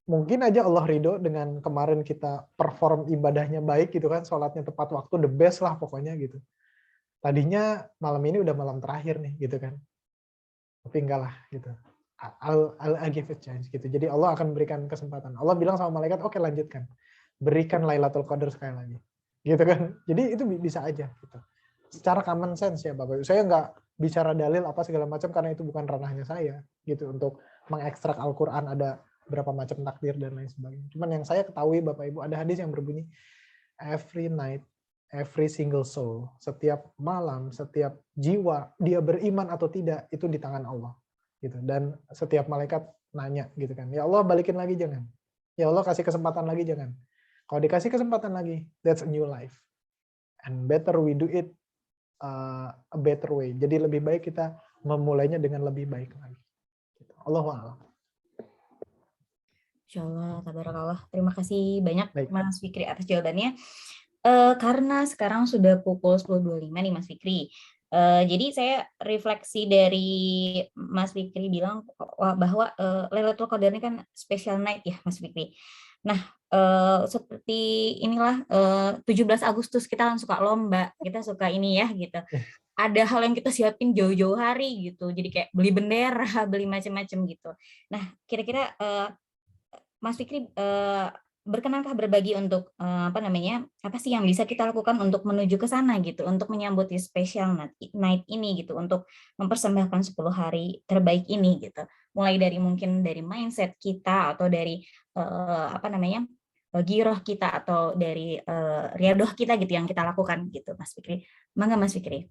Mungkin aja Allah ridho dengan kemarin kita perform ibadahnya baik gitu kan, sholatnya tepat waktu, the best lah pokoknya gitu. Tadinya malam ini udah malam terakhir nih gitu kan, tapi enggak lah gitu. I'll give it chance gitu. Jadi Allah akan berikan kesempatan. Allah bilang sama malaikat, oke lanjutkan, berikan Lailatul Qadar sekali lagi, gitu kan. Jadi itu bisa aja gitu. Secara common sense ya Bapak Ibu. Saya nggak bicara dalil apa segala macam karena itu bukan ranahnya saya gitu untuk mengekstrak Al-Qur'an ada berapa macam takdir dan lain sebagainya. Cuman yang saya ketahui Bapak Ibu ada hadis yang berbunyi every night, every single soul, setiap malam, setiap jiwa dia beriman atau tidak itu di tangan Allah gitu. Dan setiap malaikat nanya gitu kan. Ya Allah balikin lagi jangan. Ya Allah kasih kesempatan lagi jangan. Kalau dikasih kesempatan lagi, that's a new life. And better we do it a better way. Jadi lebih baik kita memulainya dengan lebih baik lagi. Allahu a'lam. Insyaallah, tabarakallah. Terima kasih banyak Baik. Mas Fikri atas jawabannya. Karena sekarang sudah pukul 10.25 nih Mas Fikri. Jadi saya refleksi dari Mas Fikri bilang bahwa Lailatul Qadar ini kan special night ya Mas Fikri. Nah, seperti inilah 17 Agustus kita kan suka lomba, kita suka ini ya gitu. Ada hal yang kita siapin jauh-jauh hari gitu. Jadi kayak beli bendera, beli macam-macam gitu. Nah, kira-kira Mas Fikri berkenankah berbagi untuk apa sih yang bisa kita lakukan untuk menuju ke sana gitu, untuk menyambut di special night ini gitu, untuk mempersembahkan 10 hari terbaik ini gitu. Mulai dari mungkin dari mindset kita atau dari giroh kita atau dari riadoh kita gitu yang kita lakukan gitu Mas Fikri. Mangga Mas Fikri.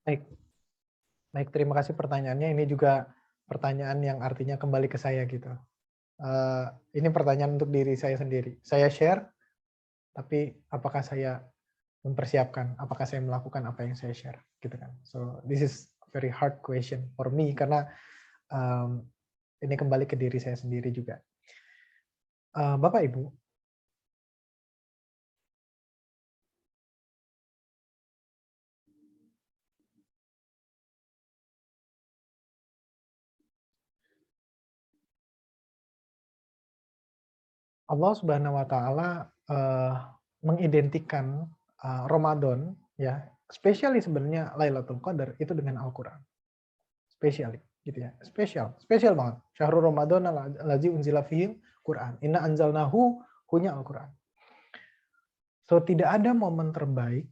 Baik, terima kasih pertanyaannya. Ini juga pertanyaan yang artinya kembali ke saya gitu. Ini pertanyaan untuk diri saya sendiri. Saya share, tapi apakah saya mempersiapkan? Apakah saya melakukan apa yang saya share? Gitu kan. So this is a very hard question for me karena ini kembali ke diri saya sendiri juga. Bapak Ibu, Allah Subhanahu wa taala mengidentikan Ramadan ya, spesiali sebenarnya Lailatul Qadar itu dengan Al-Qur'an. Spesiali gitu ya. Spesial banget. Syahrul Ramadan allazi unzila fihil Qur'an. Inna anzalnahu hunya Al-Qur'an. So tidak ada momen terbaik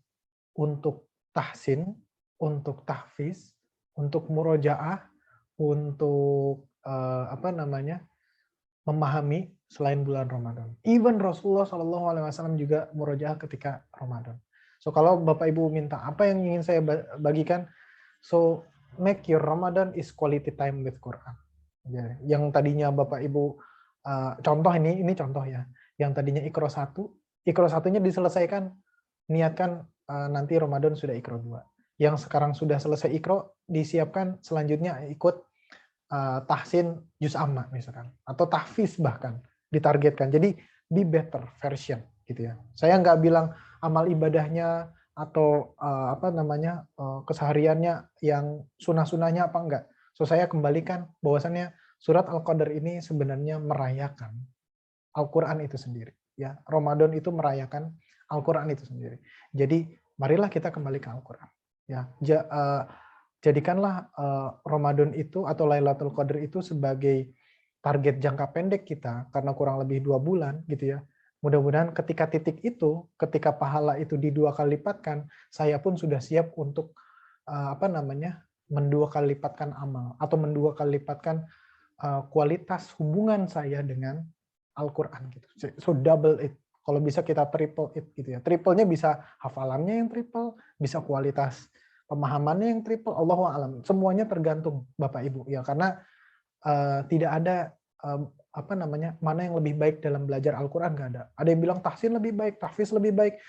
untuk tahsin, untuk tahfiz, untuk murojaah, untuk memahami selain bulan Ramadan. Even Rasulullah SAW juga murojaah ketika Ramadan. So kalau Bapak Ibu minta apa yang ingin saya bagikan, so make your Ramadan is quality time with Quran. Ya, yang tadinya Bapak Ibu contoh ini contoh ya. Yang tadinya Iqra 1, Iqra 1-nya diselesaikan, niatkan nanti Ramadan sudah Iqra 2. Yang sekarang sudah selesai Iqra, disiapkan selanjutnya ikut tahsin juz amma misalkan, atau tahfiz bahkan ditargetkan. Jadi be better version gitu ya. Saya nggak bilang amal ibadahnya atau kesehariannya yang sunah-sunahnya apa enggak. So saya kembalikan bahwasannya surat Al-Qadar ini sebenarnya merayakan Al-Qur'an itu sendiri ya. Ramadan itu merayakan Al-Qur'an itu sendiri. Jadi marilah kita kembali ke Al-Qur'an ya. Jadikanlah Ramadan itu atau Lailatul Qadar itu sebagai target jangka pendek kita, karena kurang lebih 2 bulan gitu ya. Mudah-mudahan ketika titik itu, ketika pahala itu di2 kali lipatkan, saya pun sudah siap untuk mendua kali lipatkan amal atau mendua kali lipatkan kualitas hubungan saya dengan Al-Qur'an gitu. So double it. Kalau bisa kita triple it gitu ya. Triple-nya bisa hafalannya yang triple, bisa kualitas pemahamannya yang triple, Allahu a'lam. Semuanya tergantung Bapak Ibu ya, karena tidak ada mana yang lebih baik dalam belajar Al-Qur'an, nggak ada. Ada yang bilang tahsin lebih baik, tahfiz lebih baik,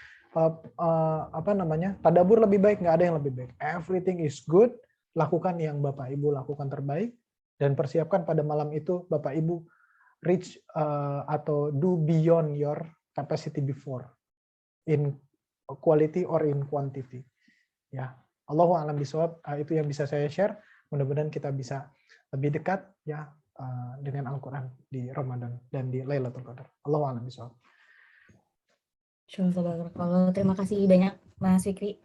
tadabbur lebih baik, nggak ada yang lebih baik. Everything is good, lakukan yang Bapak Ibu lakukan terbaik dan persiapkan pada malam itu Bapak Ibu reach atau do beyond your capacity before in quality or in quantity. Ya. Allahu a'lam bishawab, itu yang bisa saya share. Mudah-mudahan kita bisa lebih dekat ya dengan Al-Qur'an di Ramadan dan di Lailatul Qadar. Allahu a'lam bishawab. Terima kasih banyak Mas Fikri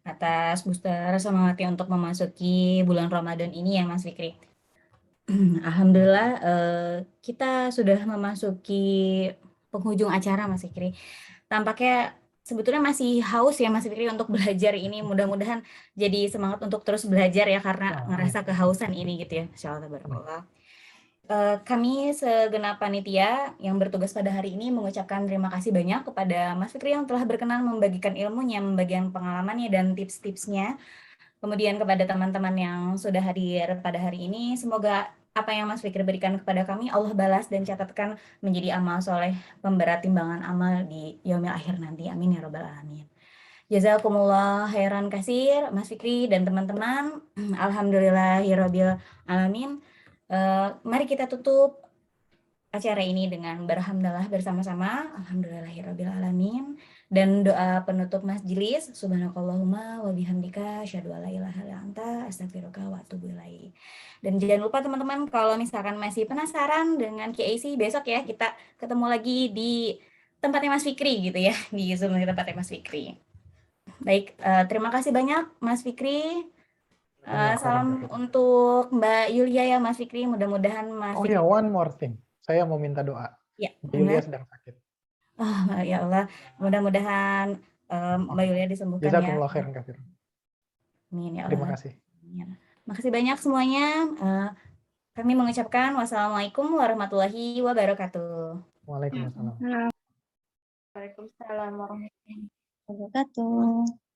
atas booster semangatnya untuk memasuki bulan Ramadan ini ya Mas Fikri. Alhamdulillah kita sudah memasuki penghujung acara Mas Fikri. Tampaknya sebetulnya masih haus ya Mas Fikri untuk belajar ini. Mudah-mudahan jadi semangat untuk terus belajar ya, karena ngerasa kehausan ini gitu ya. Insyaallah tabarakallah. Kami segenap panitia yang bertugas pada hari ini mengucapkan terima kasih banyak kepada Mas Fikri yang telah berkenan membagikan ilmunya, membagikan pengalamannya dan tips-tipsnya. Kemudian kepada teman-teman yang sudah hadir pada hari ini, semoga apa yang Mas Fikri berikan kepada kami Allah balas dan catatkan menjadi amal soleh pemberat timbangan amal di yaumil akhir nanti. Amin ya rabbal alamin. Jazakumullah khairan kasir Mas Fikri dan teman-teman. Alhamdulillahirabbil alamin. Mari kita tutup acara ini dengan berhamdalah bersama-sama. Alhamdulillahirabbil alamin. Dan doa penutup majelis, subhanakallahumma wa bihamdika asyhadu an la ilaha illa anta astaghfiruka wa atubu ilaik. Dan jangan lupa teman-teman, kalau misalkan masih penasaran dengan KAC, besok ya kita ketemu lagi di tempatnya Mas Fikri gitu ya, di Zoom di tempatnya Mas Fikri. Baik, terima kasih banyak Mas Fikri. Salam untuk Mbak Yulia ya Mas Fikri, mudah-mudahan Mas Fikri. Ya, one more thing. Saya mau minta doa. Ya, Mbak Yulia sedang sakit. Ya Allah, mudah-mudahan Mbak Yulia disembuhkan ya. Jazakumullah khairan katsir. Amin ya Allah. Terima kasih. Makasih banyak semuanya. Kami mengucapkan wassalamualaikum warahmatullahi wabarakatuh. Waalaikumsalam. Waalaikumsalam warahmatullahi wabarakatuh.